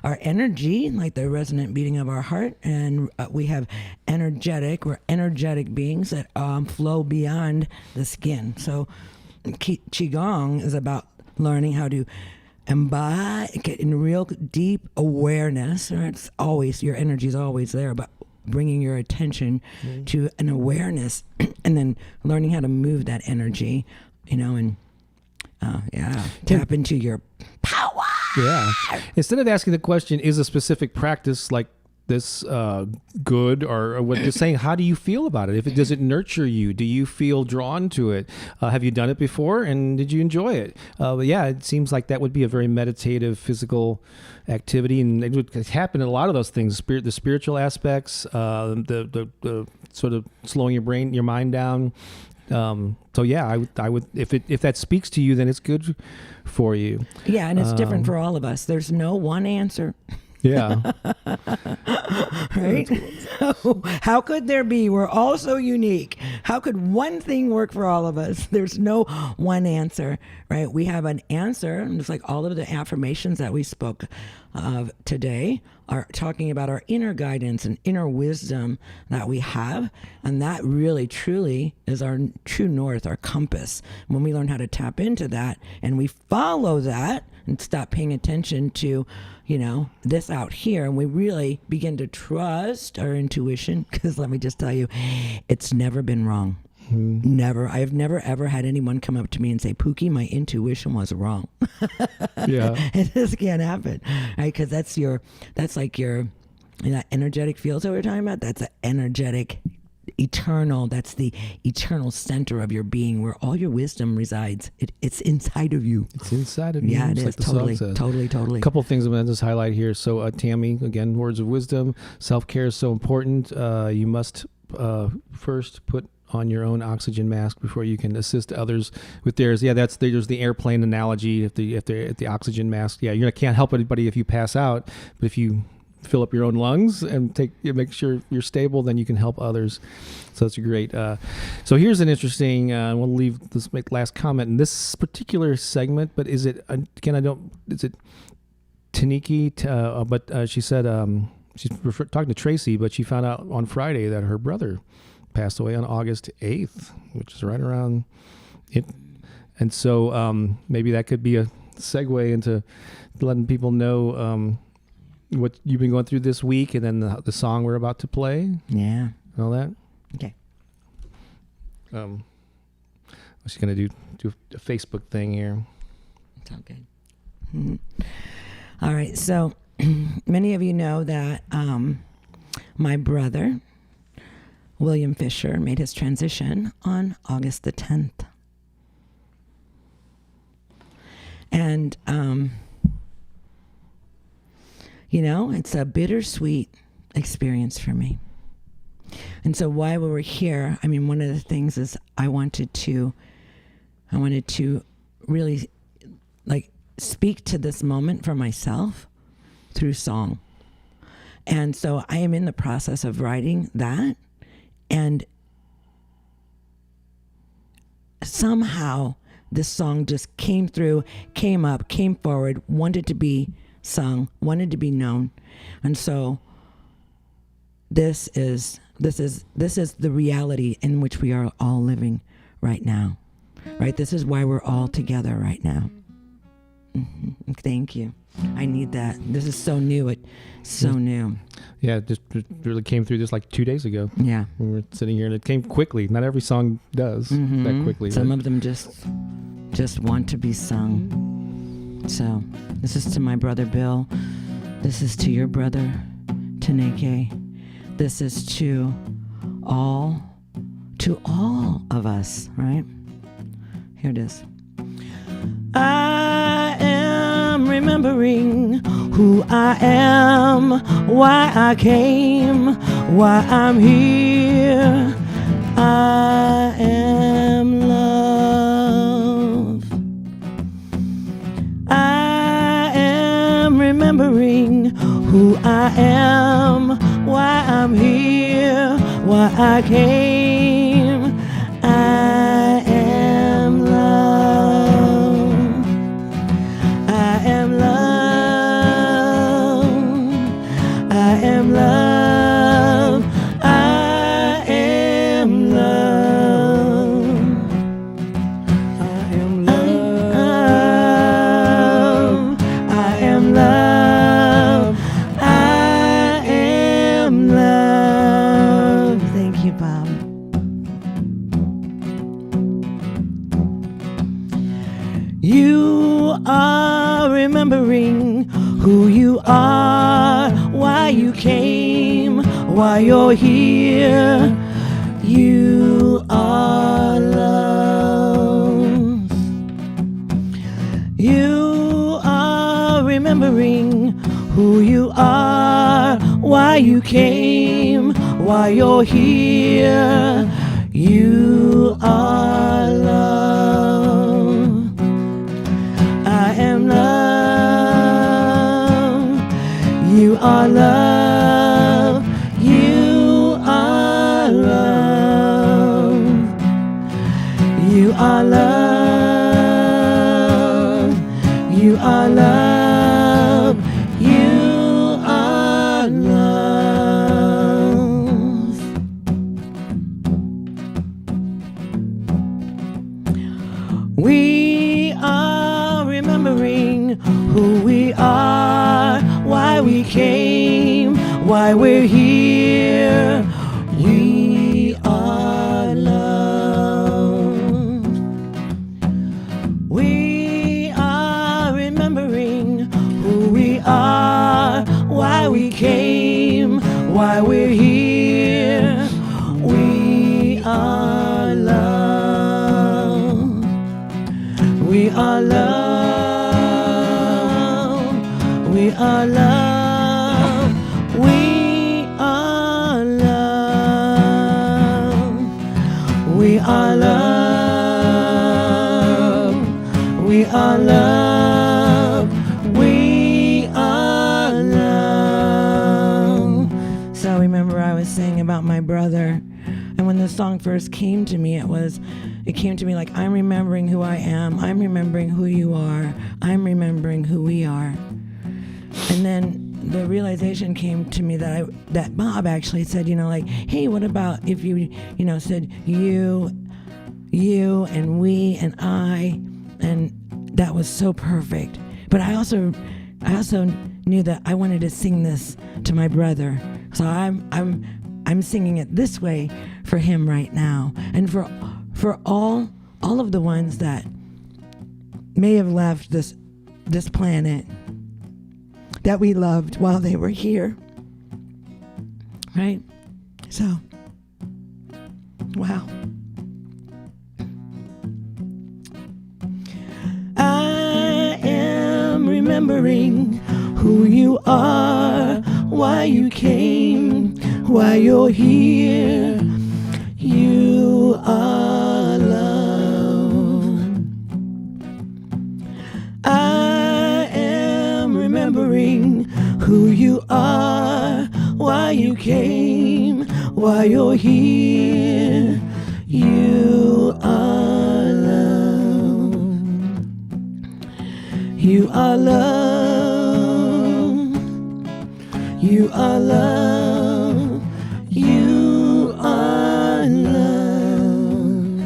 our energy, like the resonant beating of our heart. And we're energetic beings that flow beyond the skin. So Qigong is about learning how to get in real deep awareness. It's always, your energy is always there, but bringing your attention to an awareness and then learning how to move that energy, and tap into your power. Yeah. Instead of asking the question, is a specific practice like this good, or what, just saying, how do you feel about it? Does it nurture you? Do you feel drawn to it? Have you done it before, and did you enjoy it? But yeah, it seems like that would be a very meditative physical activity, and it would happen in a lot of those things: the spiritual aspects, the sort of slowing your mind down. So yeah, I would if that speaks to you, then it's good for you. Yeah, and it's different for all of us. There's no one answer. Yeah. Right? So how could there be? We're all so unique. How could one thing work for all of us? There's no one answer, right? We have an answer, and it's like all of the affirmations that we spoke of today are talking about our inner guidance and inner wisdom that we have. And that really, truly is our true north, our compass. When we learn how to tap into that and we follow that and stop paying attention to, this out here, and we really begin to trust our intuition, because let me just tell you, it's never been wrong. Never. I have never ever had anyone come up to me and say, Pooki, my intuition was wrong. Yeah. And this can't happen, right? Because that's like your And that energetic field that we're talking about, that's an energetic, eternal, that's the eternal center of your being where all your wisdom resides. It's inside of you. It's inside of you. Yeah, it is. Like the Totally, song says. totally. A couple of things I'm going to just highlight here. So Tammy, again, words of wisdom. Self-care is so important. You must first put on your own oxygen mask before you can assist others with theirs. Yeah, there's the airplane analogy. If the oxygen mask, yeah, you can't help anybody if you pass out, but if you fill up your own lungs and make sure you're stable, then you can help others. So that's great. So here's an interesting. I want to leave this last comment in this particular segment. But is it again? Is it Taniki? But she said she's talking to Tracy, but she found out on Friday that her brother passed away on August 8th, which is right around it. And so maybe that could be a segue into letting people know what you've been going through this week, and then the song we're about to play. Yeah. And all that. Okay. I'm just going to do a Facebook thing here. It's all good. Mm-hmm. All right. So many of you know that my brother, William Fisher, made his transition on August the 10th. And, it's a bittersweet experience for me. And so while we were here, one of the things is I wanted to really speak to this moment for myself through song. And so I am in the process of writing that. And somehow this song just came through, came up, came forward, wanted to be sung, wanted to be known. And so this is the reality in which we are all living right now. Right? This is why we're all together right now. Mm-hmm. Thank you. I need that. This is so new. It's so new. Yeah, it just really came through just like 2 days ago. Yeah. We were sitting here and it came quickly. Not every song does that quickly. Some of them just want to be sung. So this is to my brother Bill. This is to your brother Taneke. This is to all of us, right? Here it is. I am remembering who I am, why I came, why I'm here. I am love. I am remembering who I am, why I'm here, why I came. I am love. I am love. I am love. I am love. I am love. I am love. I am love. Thank you, Bob. You are remembering who you are, why you came, why you're here. You are love. You are remembering who you are, why you came, why you're here. You are love. I am love. You are love. You are love. You are love. You are love. You are love. We are remembering who we are, why we came, why we're here. We are love. We are remembering who we are, why we came, are love. We are love. We are love. We are love. We are love. So I remember I was saying about my brother, and when the song first came to me, it came to me like, I'm remembering who I am. I'm remembering who you are. I'm remembering who we are. And then the realization came to me that Bob actually said, like, hey, what about if you, said you and we and I, and that was so perfect. But I also knew that I wanted to sing this to my brother. So I'm singing it this way for him right now, and for all of the ones that may have left this planet that we loved while they were here. Right? So, wow. I am remembering who you are, why you came, why you're here. You are love. I am remembering who you are, why you came, why you're here. You are love. You are love. You are love. You are love.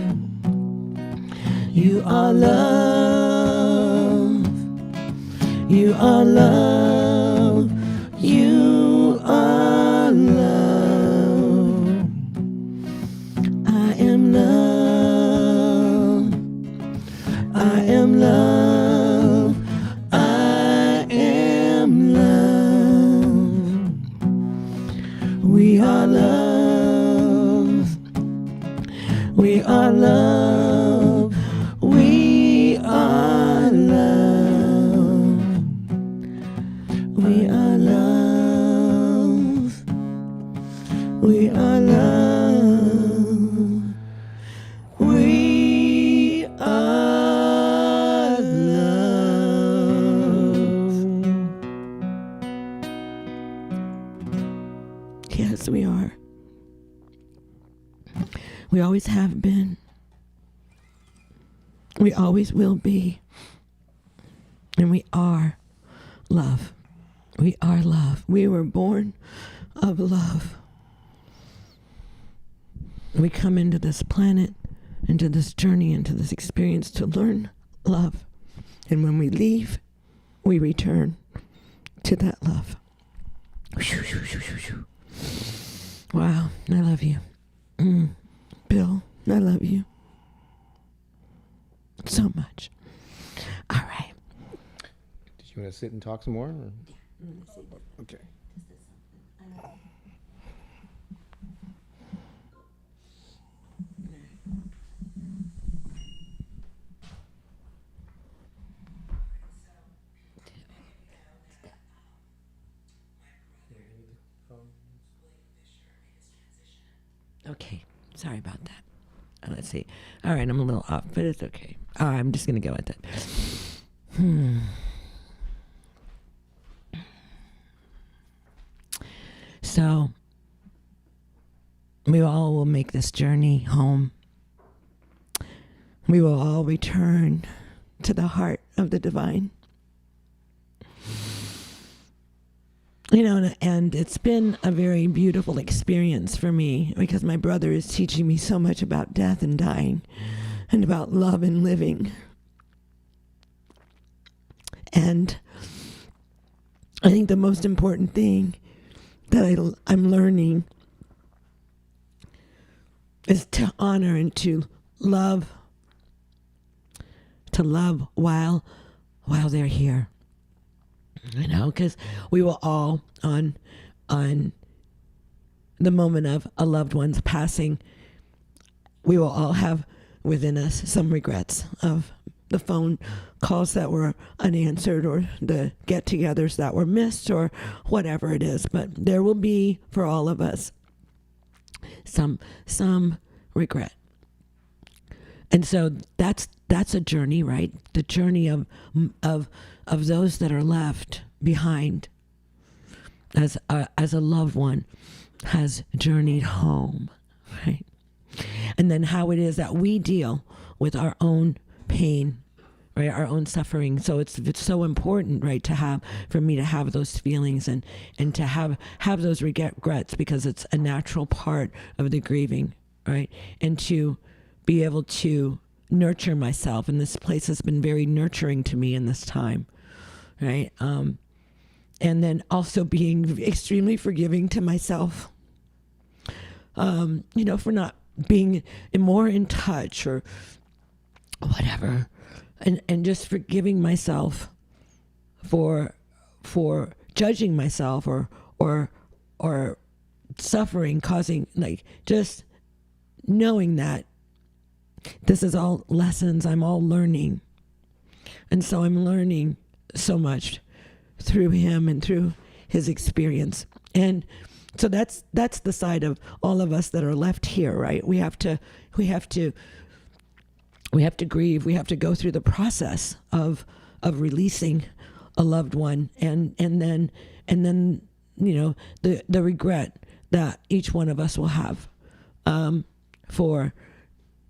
You are love. You are love. You are love. I am love. I am love. I am love. We are love. We are love. We are love. We are love. We are love. We are love. Yes, we are. We always have been. We always will be. And we are love. We are love. We were born of love. We come into this planet, into this journey, into this experience to learn love. And when we leave, we return to that love. Wow, I love you. Bill, I love you so much. All right. Did you want to sit and talk some more? Or? Okay. Okay, sorry about that. Let's see. All right, I'm a little off, but it's okay. I'm just going to go with it. So, we all will make this journey home. We will all return to the heart of the divine. And it's been a very beautiful experience for me because my brother is teaching me so much about death and dying and about love and living. And I think the most important thing that I'm learning is to honor and to love while they're here. Because we will all, on the moment of a loved one's passing, we will all have within us some regrets of the phone calls that were unanswered, or the get-togethers that were missed, or whatever it is. But there will be, for all of us, some regret. And so that's a journey, right? The journey of those that are left behind as a loved one has journeyed home, right? And then how it is that we deal with our own pain, right? Our own suffering. So it's so important, right, for me to have those feelings and to have those regrets, because it's a natural part of the grieving, right? And to be able to nurture myself. And this place has been very nurturing to me in this time, right? And then also being extremely forgiving to myself, for not being more in touch or whatever, and just forgiving myself for judging myself or suffering, causing, like, just knowing that this is all lessons, I'm all learning. And so I'm learning so much through him and through his experience. And so that's the side of all of us that are left here, right? We have to grieve. We have to go through the process of releasing a loved one, and then the regret that each one of us will have for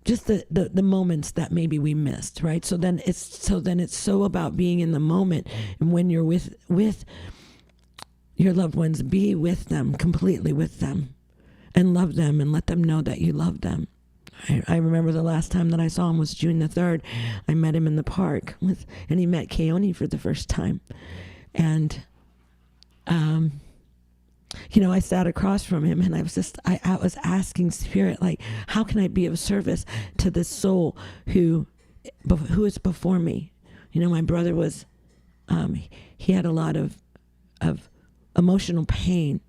just the moments that maybe we missed, right? So then it's so about being in the moment, and when you're with your loved ones, be with them, completely with them, and love them, and let them know that you love them. I remember the last time that I saw him was June the 3rd. I met him in the park, and he met Keone for the first time. And, I sat across from him, and I was asking Spirit, like, how can I be of service to this soul who is before me? My brother was, he had a lot of emotional pain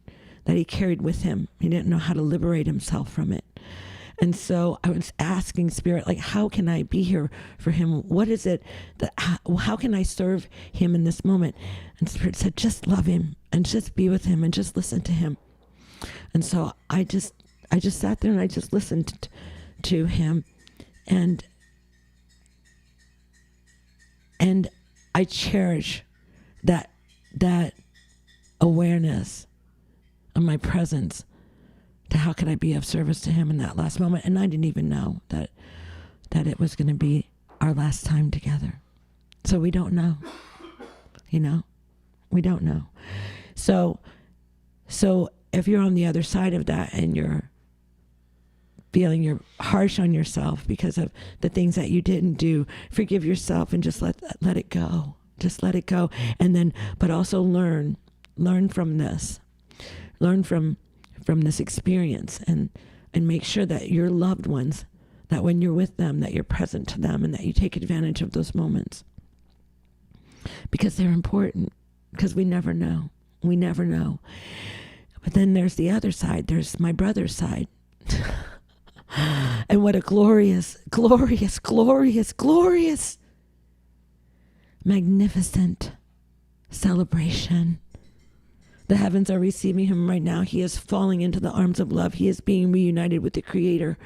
that he carried with him. He didn't know how to liberate himself from it. And so I was asking Spirit, like, how can I be here for him? What is it how can I serve him in this moment? And Spirit said, just love him and just be with him and just listen to him. And so I just sat there and I just listened to him, and I cherish that awareness of my presence, to how could I be of service to him in that last moment. And I didn't even know that it was going to be our last time together. So we don't know, we don't know. So if you're on the other side of that and you're feeling you're harsh on yourself because of the things that you didn't do, forgive yourself and just let it go. Just let it go. And then, but also learn from this. Learn from this experience, and make sure that your loved ones, that when you're with them, that you're present to them, and that you take advantage of those moments. Because they're important, because we never know. We never know. But then there's the other side. There's my brother's side. And what a glorious, glorious, glorious, glorious, magnificent celebration. The heavens are receiving him right now. He is falling into the arms of love. He is being reunited with the Creator,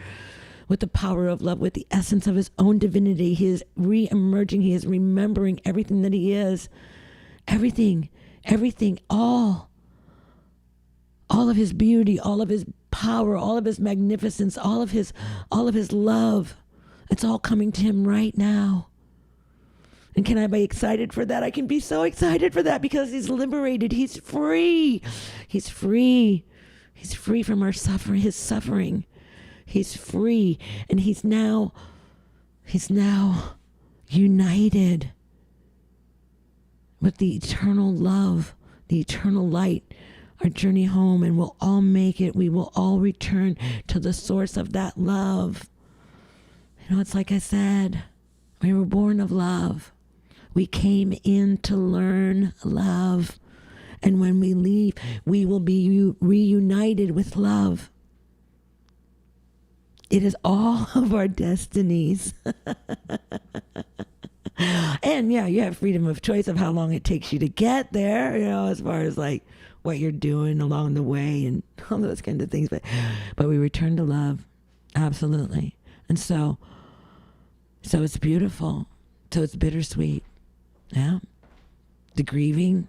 with the power of love, with the essence of his own divinity. He is re-emerging. He is remembering everything that he is. Everything, all of his beauty, all of his power, all of his magnificence, all of his love. It's all coming to him right now. And can I be excited for that? I can be so excited for that, because he's liberated. He's free. He's free. He's free from his suffering. He's free. And he's now united with the eternal love, the eternal light, our journey home, and we'll all make it. We will all return to the source of that love. It's like I said, we were born of love. We came in to learn love. And when we leave, we will be reunited with love. It is all of our destinies. And yeah, you have freedom of choice of how long it takes you to get there, as far as like what you're doing along the way and all those kinds of things. But we return to love. Absolutely. And so it's beautiful. So it's bittersweet. Yeah. The grieving,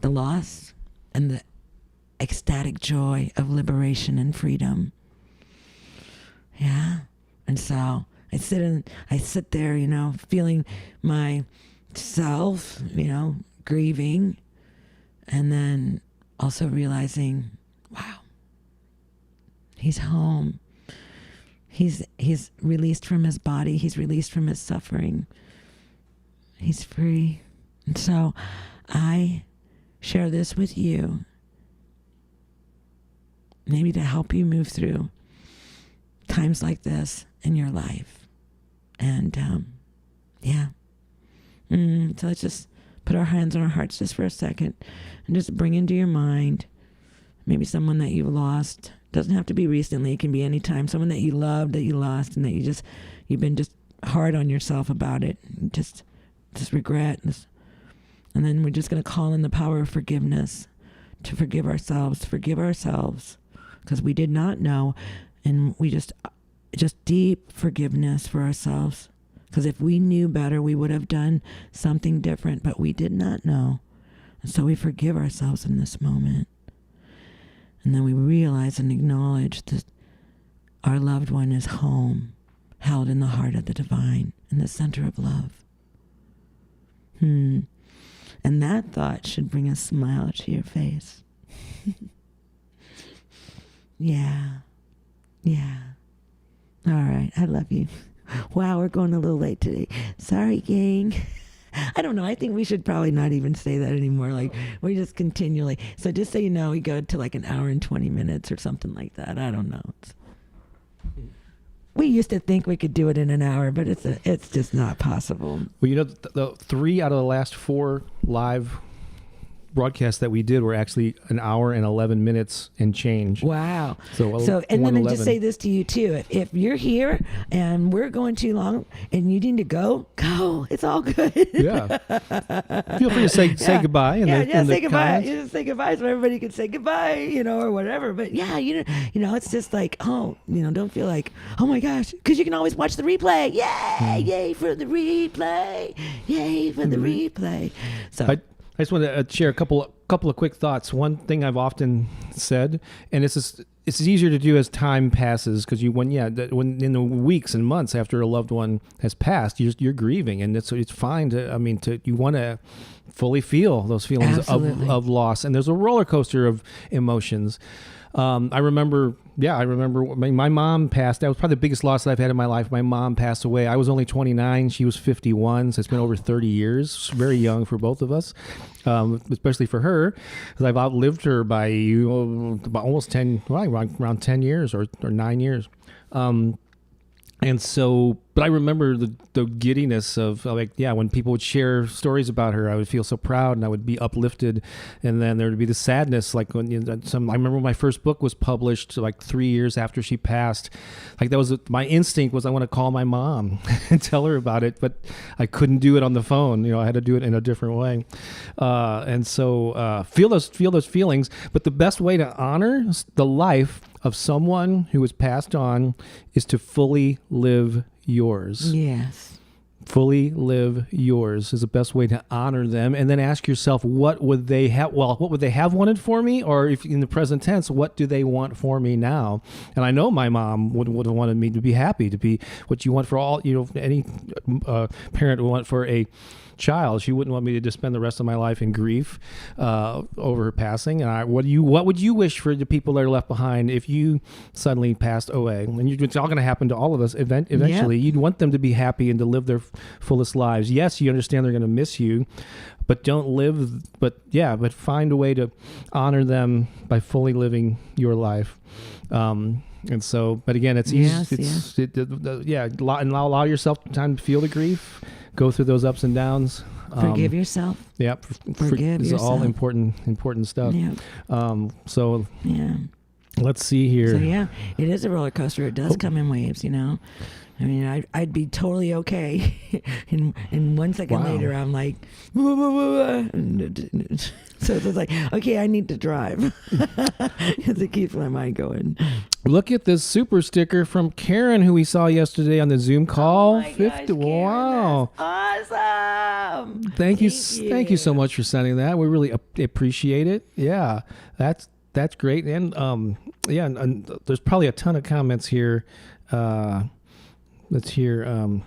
the loss, and the ecstatic joy of liberation and freedom. Yeah. And so I sit there, feeling myself, grieving, and then also realizing, wow, he's home. He's released from his body. He's released from his suffering. He's free. And so I share this with you, maybe to help you move through times like this in your life. And so let's just put our hands on our hearts just for a second and just bring into your mind maybe someone that you've lost. Doesn't have to be recently. It can be any time. Someone that you loved, that you lost, and that you've been just hard on yourself about it. Just regret. And then we're just going to call in the power of forgiveness to forgive ourselves, because we did not know. And we just deep forgiveness for ourselves. Because if we knew better, we would have done something different, but we did not know. And so we forgive ourselves in this moment. And then we realize and acknowledge that our loved one is home, held in the heart of the divine, in the center of love. And that thought should bring a smile to your face. Yeah. All right, I love you. Wow, we're going a little late today. Sorry, gang. I don't know. I think we should probably not even say that anymore. Like, we just continually. So just so you know, we go to like an hour and 20 minutes or something like that. I don't know. We used to think we could do it in an hour, but it's just not possible. Well, the 3 out of the last 4 live broadcasts that we did were actually an hour and 11 minutes and change. Wow. So and then I just say this to you too. If you're here and we're going too long and you need to go. It's all good. Yeah. Feel free to say goodbye. Say goodbye. You just say goodbye so everybody can say goodbye, or whatever. But yeah, it's just like, don't feel like, oh my gosh, because you can always watch the replay. Yay! Yay for the replay. Yay for the replay. So. I just want to share a couple of quick thoughts. One thing I've often said, and it's easier to do as time passes, because when in the weeks and months after a loved one has passed, you're grieving, and it's fine you want to fully feel those feelings of loss, and there's a roller coaster of emotions. I remember my mom passed. That was probably the biggest loss that I've had in my life. My mom passed away. I was only 29. She was 51. So it's been over 30 years. Very young for both of us, especially for her, because I've outlived her by almost 10, around 10 years or 9 years. And so, but I remember the giddiness of when people would share stories about her, I would feel so proud and I would be uplifted. And then there would be the sadness, like when I remember when my first book was published, like 3 years after she passed, like that was my instinct was I want to call my mom and tell her about it, but I couldn't do it on the phone. I had to do it in a different way. And so feel those feelings. But the best way to honor the life of someone who has passed on is to fully live yours. Yes. Fully live yours is the best way to honor them. And then ask yourself, what would they have wanted for me? Or if in the present tense, what do they want for me now? And I know my mom would have wanted me to be happy, to be what you want for all, any parent would want for a child. She wouldn't want me to just spend the rest of my life in grief over her passing. And what would you wish for the people that are left behind if you suddenly passed away? And it's all going to happen to all of us eventually. Yep. You'd want them to be happy and to live their fullest lives. Yes, you understand they're going to miss you, but but find a way to honor them by fully living your life. And so, but again, it's easy. Allow yourself time to feel the grief. Go through those ups and downs. Forgive yourself. Yeah, forgive yourself. This is all important stuff. Yeah. Let's see here. So yeah, it is a roller coaster. It does come in waves, I mean, I'd be totally okay. and 1 second later, I'm like, so it's like, okay, I need to drive. Because it keeps my mind going. Look at this super sticker from Karen, who we saw yesterday on the Zoom call. Oh my gosh, Karen, wow. that's awesome. Thank you so much for sending that. We really appreciate it. Yeah, that's great. And and there's probably a ton of comments here. Let's hear. And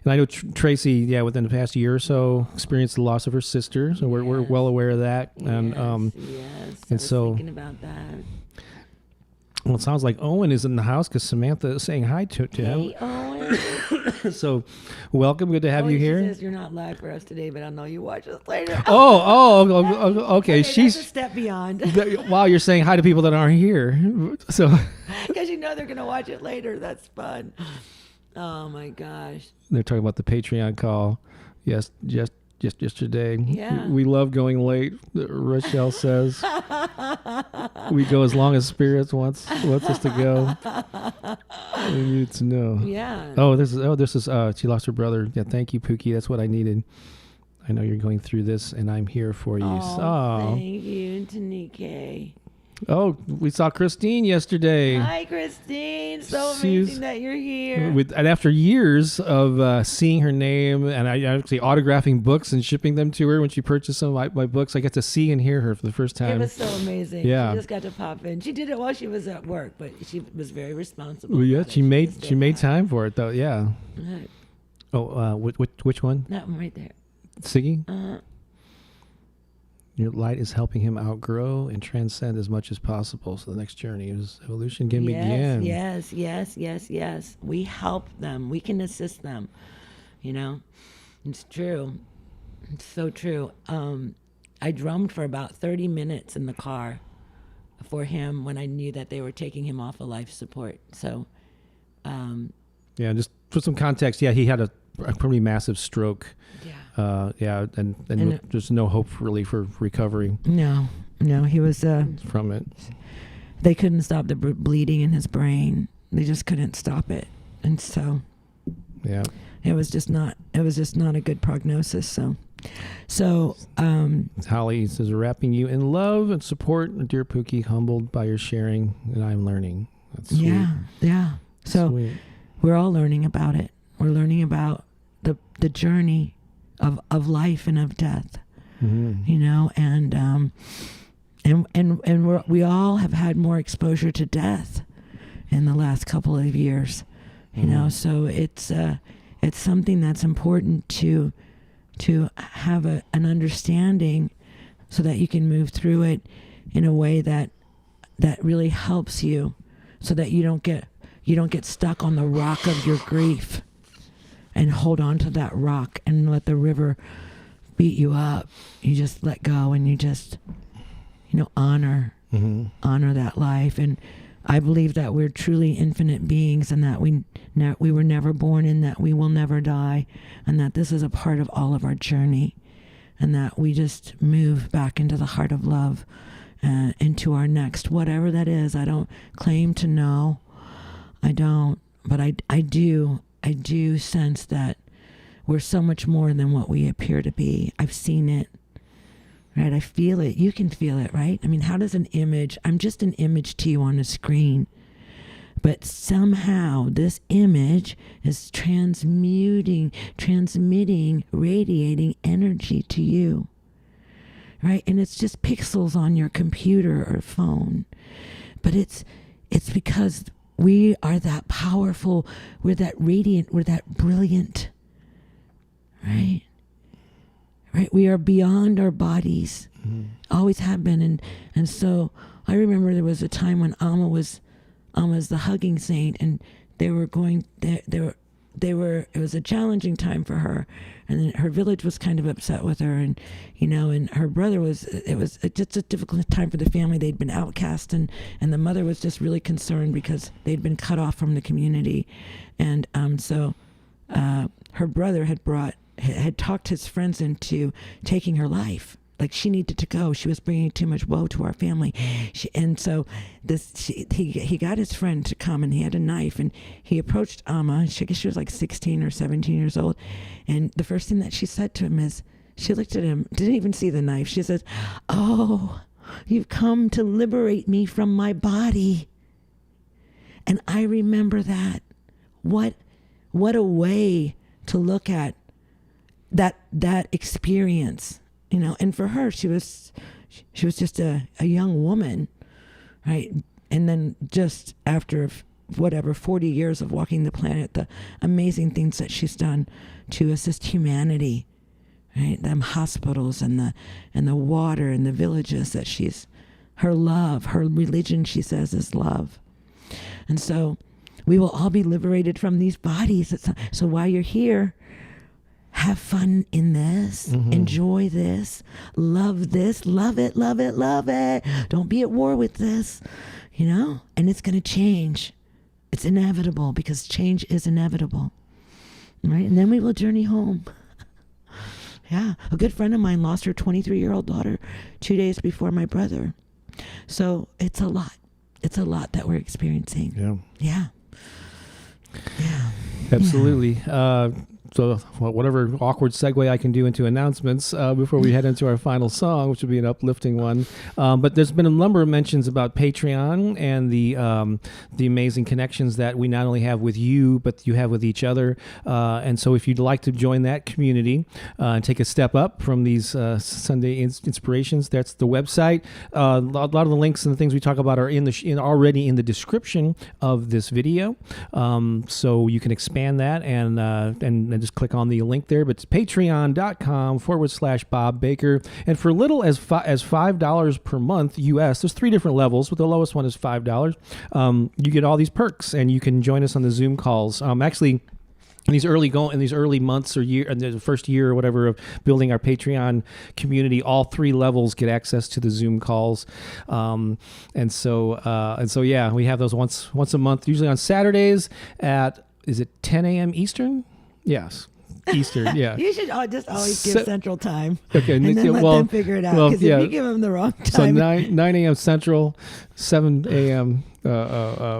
I know Tracy, within the past year or so, experienced the loss of her sister. So we're well aware of that. And I was thinking about that. Well, it sounds like Owen is in the house because Samantha is saying hi to him. Hey, Owen. So, welcome. Good to have you here. She says you're not live for us today, but I know you watch us later. Okay. She's a step beyond. Wow, you're saying hi to people that aren't here. So, because they're going to watch it later. That's fun. Oh my gosh. They're talking about the Patreon call. Yes, just yesterday. Yeah. We love going late, Rochelle says. We go as long as Spirits wants us to go. We need to know. Yeah. This is she lost her brother. Yeah, thank you, Pookie. That's what I needed. I know you're going through this and I'm here for you. Thank you, Tanike. Oh, we saw Christine yesterday. Hi, Christine. So amazing that you're here. And after years of seeing her name and I actually autographing books and shipping them to her when she purchased some of my books, I got to see and hear her for the first time. It was so amazing. Yeah. She just got to pop in. She did it while she was at work, but she was very responsible. Well, yeah, she made time for it though. Yeah. Right. Oh, which one? That one right there. Siggy? Your light is helping him outgrow and transcend as much as possible. So the next journey is evolution can begin. Yes. We help them. We can assist them. It's true. It's so true. I drummed for about 30 minutes in the car for him when I knew that they were taking him off of life support. So, just for some context, he had a pretty massive stroke. And there's no hope really for recovery. No, he was from it. They couldn't stop the bleeding in his brain. They just couldn't stop it, and so it was just not a good prognosis. So Holly says, wrapping you in love and support, dear Pookie, humbled by your sharing, and I'm learning. That's sweet. Yeah. So sweet. We're all learning about it. We're learning about the journey of life and of death, and we all have had more exposure to death in the last couple of years, so it's something that's important to have an understanding so that you can move through it in a way that really helps you, so that you don't get stuck on the rock of your grief and hold on to that rock and let the river beat you up. You just let go and you just, honor that life. And I believe that we're truly infinite beings and that we were never born and that we will never die, and that this is a part of all of our journey, and that we just move back into the heart of love, into our next, whatever that is. I don't claim to know. I don't, but I do sense that we're so much more than what we appear to be. I've seen it, right? I feel it. You can feel it, right? I mean, how does I'm just an image to you on a screen, but somehow this image is transmitting, radiating energy to you, right? And it's just pixels on your computer or phone, but it's because we are that powerful, we're that radiant, we're that brilliant, right? Right? We are beyond our bodies, always have been. And so I remember there was a time when Alma was the hugging saint, and it was a challenging time for her, and then her village was kind of upset with her, and and her brother it was just a difficult time for the family. They'd been outcast, and the mother was just really concerned because they'd been cut off from the community, and so her brother had talked his friends into taking her life. like she needed to go. She was bringing too much woe to our family. He got his friend to come, and he had a knife, and he approached Amma. I guess she was like 16 or 17 years old. And the first thing that she said to him is, she looked at him, didn't even see the knife. She says, "Oh, you've come to liberate me from my body." And I remember that. What a way to look at that experience, you know. And for her, she was just a young woman, right? And then just after 40 years of walking the planet, the amazing things that she's done to assist humanity, right? Them hospitals and the water and the villages that her love, her religion, she says, is love. And so we will all be liberated from these bodies. So while you're here, have fun in this, enjoy this, love it, love it, love it. Don't be at war with this, you know, and it's going to change. It's inevitable, because change is inevitable, right? And then we will journey home. Yeah. A good friend of mine lost her 23-year-old daughter 2 days before my brother. So it's a lot. It's a lot that we're experiencing. Yeah. Yeah. Absolutely. So whatever awkward segue I can do into announcements before we head into our final song, which will be an uplifting one. But there's been a number of mentions about Patreon and the amazing connections that we not only have with you, but you have with each other. And so if you'd like to join that community and take a step up from these Sunday inspirations, that's the website. A lot of the links and the things we talk about are already in the description of this video. So you can expand that and just click on the link there. But it's patreon.com/Bob Baker. And for little as $5 per month US, there's 3 different levels, but the lowest one is $5. You get all these perks, and you can join us on the Zoom calls. Actually, in these early months or year, the first year or whatever of building our Patreon community, all 3 levels get access to the Zoom calls, and so yeah, we have those once a month, usually on Saturdays at, is it 10 a.m. Eastern? Yes. Eastern, yeah. You should just always give Central Time. Okay, and then let them figure it out. Because if you give them the wrong time. So 9 a.m. Central, 7 a.m.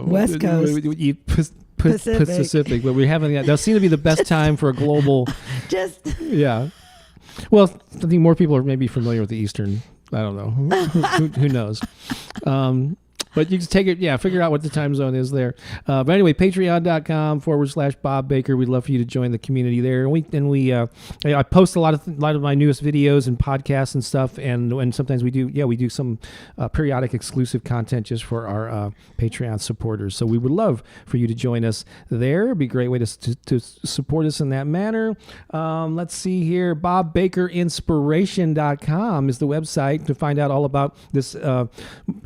West Coast. Pacific, but we're having that. That seems to be the best time for a global. Yeah. Well, I think more people are maybe familiar with the Eastern. I don't know. Who knows? But you can take it, figure out what the time zone is there. But anyway, patreon.com/Bob Baker. We'd love for you to join the community there. And I post a lot of my newest videos and podcasts and stuff. And sometimes we do some periodic exclusive content just for our Patreon supporters. So we would love for you to join us there. It'd be a great way to support us in that manner. Let's see here. BobBakerInspiration.com is the website to find out all about this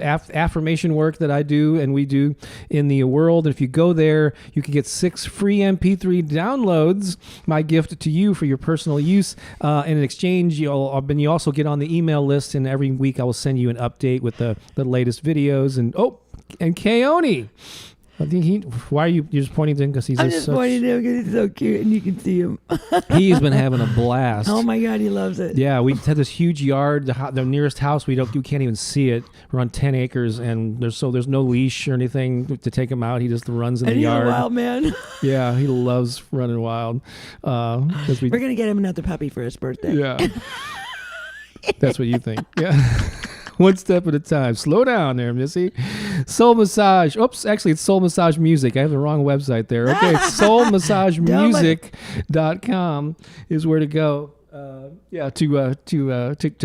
affirmation work that I do and we do in the world. And if you go there, you can get 6 free MP3 downloads, my gift to you for your personal use. And in exchange, you also get on the email list, and every week I will send you an update with the latest videos. And Keone. I think why are you? You're just pointing to him because he's I'm just pointing to him because he's so cute and you can see him. He's been having a blast. Oh my God, he loves it. Yeah, we had this huge yard. The nearest house you can't even see it. We're on 10 acres, and there's no leash or anything to take him out. He just runs in the yard. He's a wild man. Yeah, he loves running wild. We're gonna get him another puppy for his birthday. Yeah, that's what you think. Yeah. One step at a time. Slow down there, Missy. Soul Massage. Oops, actually, it's Soul Massage Music. I have the wrong website there. Okay, soulmassagemusic.com is where to go. To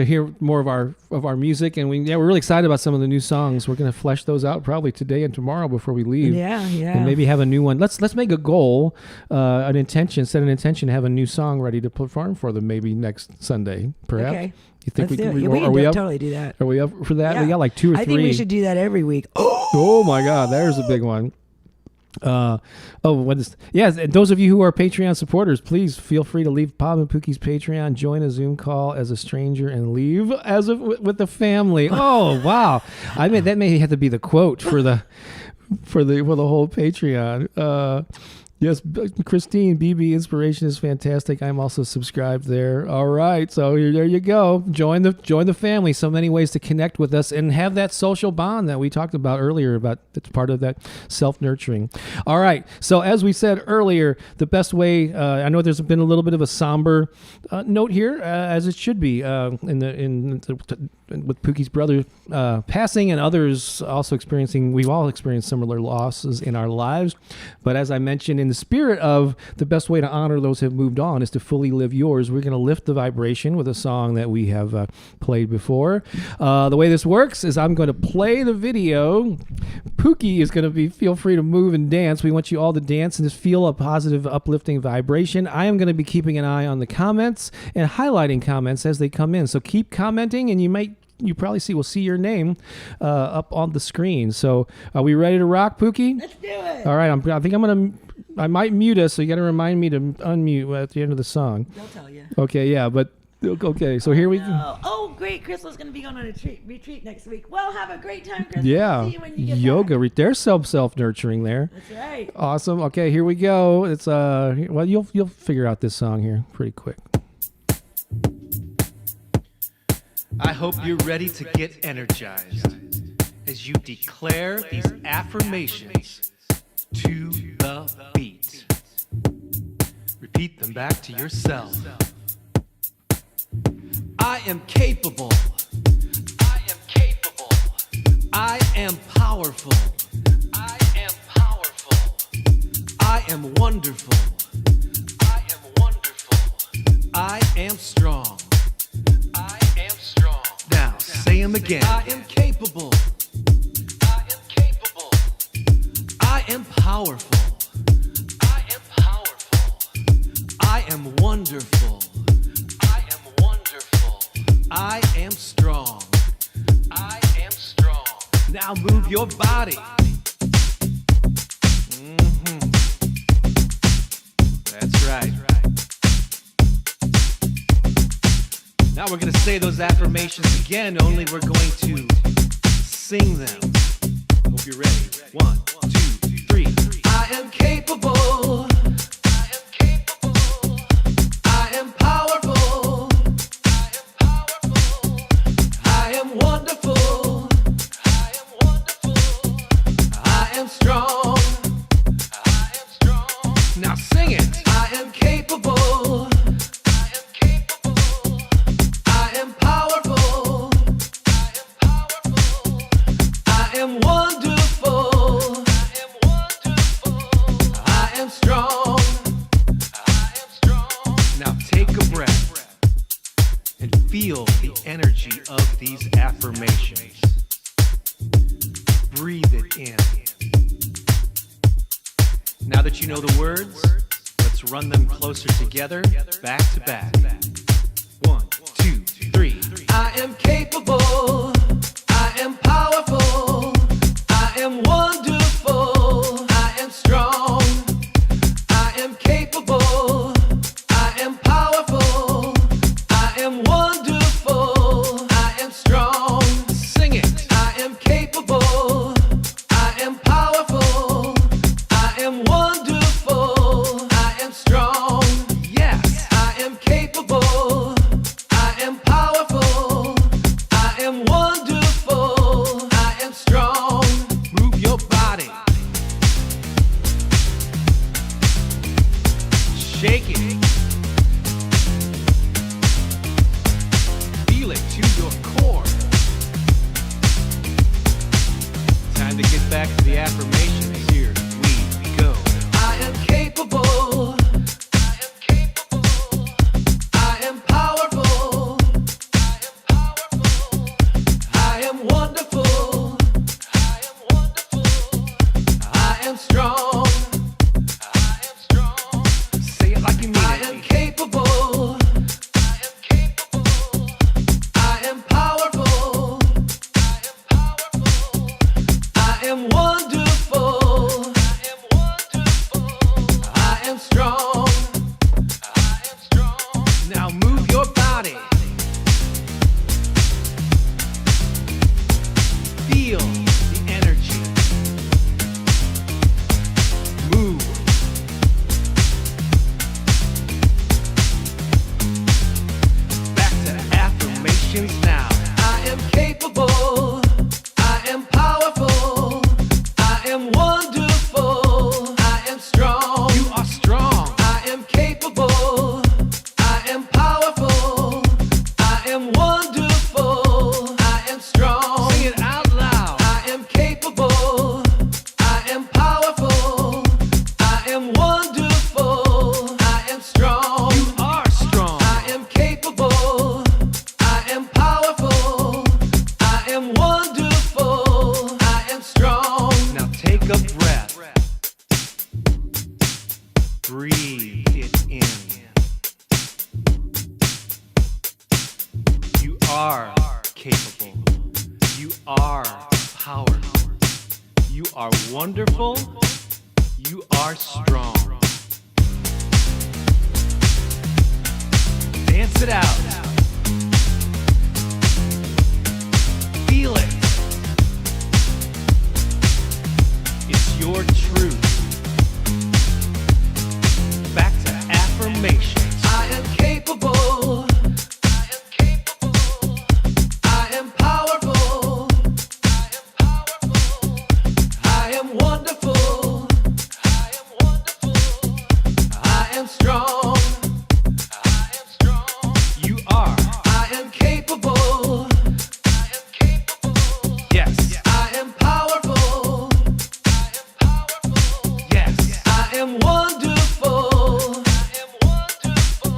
hear more of our music, and we're really excited about some of the new songs. We're going to flesh those out probably today and tomorrow before we leave. Yeah, and maybe have a new one. Let's make a goal, set an intention to have a new song ready to perform for them maybe next Sunday, perhaps. Okay. You think we can totally do that? Are we up for that? Yeah. We got like 2 or 3. I think we should do that every week. Oh my God, there's a big one. And those of you who are Patreon supporters, please feel free to leave Bob and Pookie's Patreon, join a Zoom call as a stranger, and leave with the family. Oh wow! That may have to be the quote for the whole Patreon. Yes, Christine, BB Inspiration is fantastic. I'm also subscribed there. All right, so there you go. Join the family. So many ways to connect with us and have that social bond that we talked about earlier. About it's part of that self-nurturing. All right. So as we said earlier, the best way. I know there's been a little bit of a somber note here, as it should be with Pooki's brother passing and others also experiencing. We've all experienced similar losses in our lives, but as I mentioned, in the spirit of the best way to honor those who have moved on is to fully live yours, we're going to lift the vibration with a song that we have played before. The way this works is I'm going to play the video. Pooki is going to feel free to move and dance. We want you all to dance and just feel a positive, uplifting vibration. I am going to be keeping an eye on the comments and highlighting comments as they come in. So keep commenting, and you probably we'll see your name up on the screen. So are we ready to rock, Pooki? Let's do it. All right. I might mute us, so you got to remind me to unmute at the end of the song. They'll tell you. Okay, yeah, but okay. So here we go. Oh, great! Crystal's going to be going on a retreat next week. Well, have a great time, Crystal. Yeah, See you when you get yoga. back. There's self nurturing there. That's right. Awesome. Okay, here we go. It's well, you'll figure out this song here pretty quick. I hope you're ready to get energized as you declare these affirmations to the beat. Repeat them back to yourself. I am capable. I am capable. I am powerful. I am powerful. I am wonderful. I am wonderful. I am strong. I am strong. Now, say them again. I am capable. I am capable. I am powerful. I am powerful. I am wonderful. I am wonderful. I am strong. I am strong. Now move your body. That's right. Now we're going to say those affirmations again, only we're going to sing them. Hope you're ready. 1, 2, 3. I am capable. I am capable. I am powerful. I am powerful. I am wonderful. I am wonderful. I am strong. I am strong. Now sing it. I am capable. Feel the energy of these affirmations. Breathe it in. Now that you know the words, let's run them closer together, back to back. 1, 2, 3. I am capable. I am powerful. I am wonderful. I am strong. I am capable. I am powerful. I am wonderful. I am strong. Sing it. I am capable. I am powerful. I am wonderful. I am strong. Yes. I am capable. I am powerful. I am wonderful. I am strong. Move your body. Shake it. Feel it to your core. Time to get back to the affirmations. Here we go. I am capable. I am capable. I am powerful. I am powerful. I am wonderful. I am wonderful. I am strong. I am strong. Say it like you mean it. I Breathe it in. You are capable. You are powerful. You are wonderful. You are strong. Dance it out. Feel it. It's your truth. Back to affirmations. I am capable. I am capable. I am powerful. I am powerful. I am wonderful. I am wonderful. I am strong. I am strong. You are. I am capable. I am capable. Yes. I am powerful. I am powerful. Yes. I am wonderful. I am wonderful.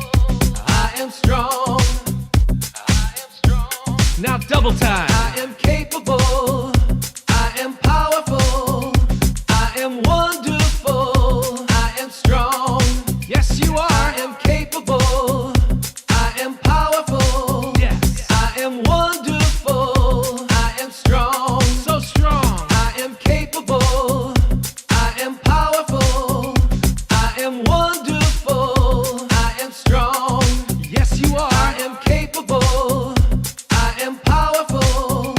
I am strong. I am strong. Now double time. I am capable. I am powerful. I am wonderful. I am strong. Yes, you are. I am capable. I am powerful. Yes. I am wonderful. I am strong. So strong. I am capable. I am powerful. I am wonderful. I am strong. Yes, you are. I am capable. I am powerful.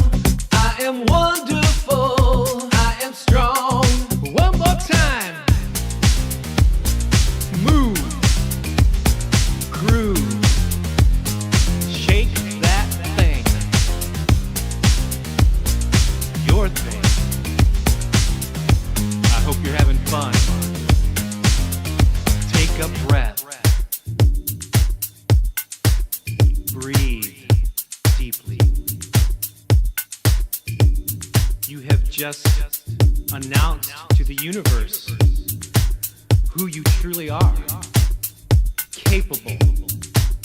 I am wonderful. I am strong. One more time. Move. Groove. Shake that thing. Your thing. I hope you're having fun. Take a breath. Breathe deeply. You have just announced to the universe who you truly are. Capable,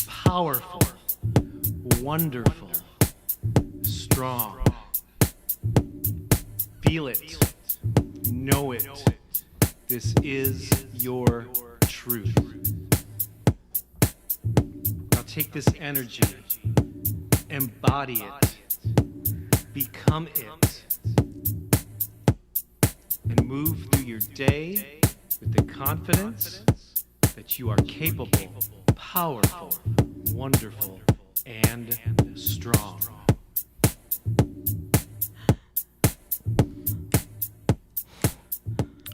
powerful, wonderful, strong. Feel it. Know it. This is your truth. Now take this energy, embody it, become it, and move through your day with the confidence that you are capable, powerful, wonderful, and strong.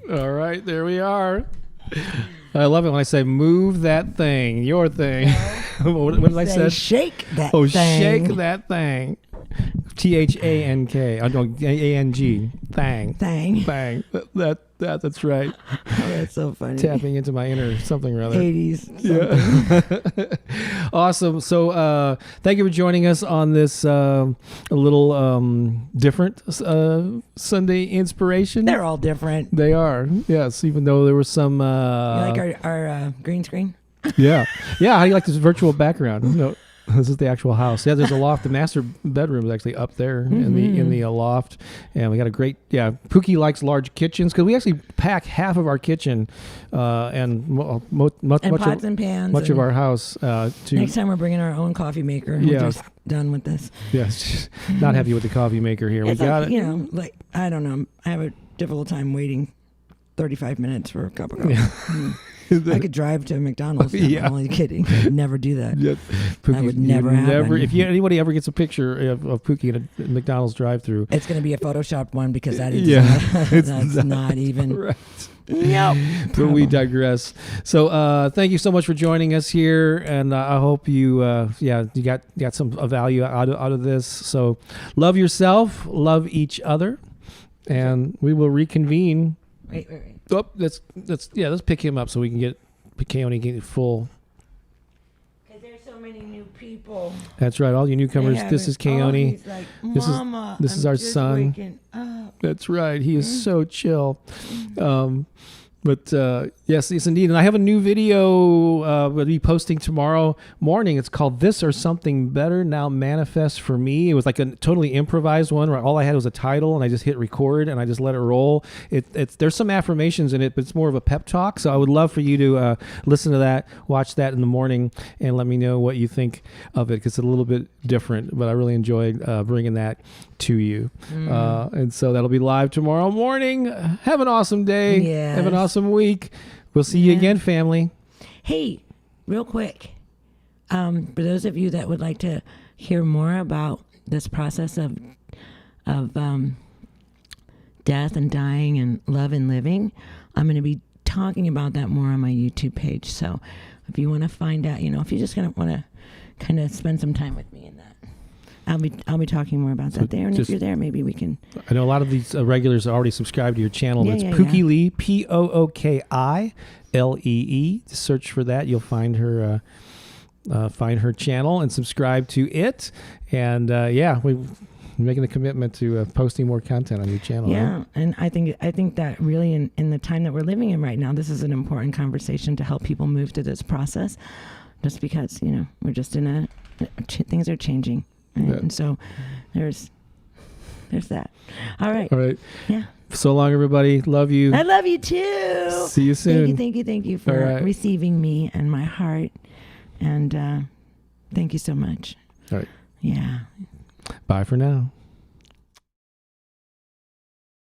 All right, there we are. I love it when I say move that thing, your thing. what did I say? Shake that Oh, thing. shake that thing. THANK. I don't ANG. Thang. Thing. Thang. That's right. Oh, that's so funny. Tapping into my inner something or other. 80s. Yeah. Awesome. So thank you for joining us on this a little different Sunday inspiration. They're all different. They are. Yes, even though there was some You like our green screen? yeah. How do you like this virtual background? No, this is the actual house. Yeah, there's a loft. The master bedroom is actually up there in the loft, and we got a great. Yeah, Pooki likes large kitchens because we actually pack half of our kitchen and much pots and pans. Much of our house. To next time we're bringing our own coffee maker. Yeah. We're just done with this. Yes, not happy with the coffee maker here. It's we got like, it. You know, like I don't know. I have a difficult time waiting 35 minutes for a cup of coffee. I could drive to McDonald's. Yeah. I'm only kidding. I'd never do that. Yeah. That would never happen. If anybody ever gets a picture of Pooki in a McDonald's drive-through, It's going to be a photoshopped one because that is that's not even. right. Nope. But we digress. So thank you so much for joining us here, and I hope you got some value out of this. So love yourself, love each other, and we will reconvene. Wait. Oh, let's pick him up so we can get Keone get full. Because there's so many new people. That's right, all you newcomers. This is Keone. He's like, Mama, this is our son. Waking up. That's right. He is so chill. But yes, indeed. And I have a new video we'll be posting tomorrow morning. It's called This or Something Better Now Manifest for Me. It was like a totally improvised one where all I had was a title and I just hit record and I just let it roll. There's some affirmations in it, but it's more of a pep talk. So I would love for you to listen to that, watch that in the morning, and let me know what you think of it, because it's a little bit different, but I really enjoyed bringing that to you. And so that'll be live tomorrow morning. Have an awesome day. Yes. Have an awesome week. We'll see you again, family. Hey, real quick, for those of you that would like to hear more about this process of death and dying and love and living, I'm going to be talking about that more on my YouTube page. So if you want to find out, if you're just going to want to kind of spend some time with me in that, I'll be talking more about that there. And if you're there, maybe we can. I know a lot of these regulars are already subscribed to your channel. It's Pooki Lee, Pookilee. Just search for that. You'll find her channel and subscribe to it. And we're making a commitment to posting more content on your channel. Yeah, right? and I think that really in the time that we're living in right now, this is an important conversation to help people move through this process. Just because we're just in things are changing. Right? Yeah. And so there's that. All right. Yeah. So long, everybody. Love you. I love you too. See you soon. Thank you for receiving me and my heart. And thank you so much. All right. Yeah. Bye for now.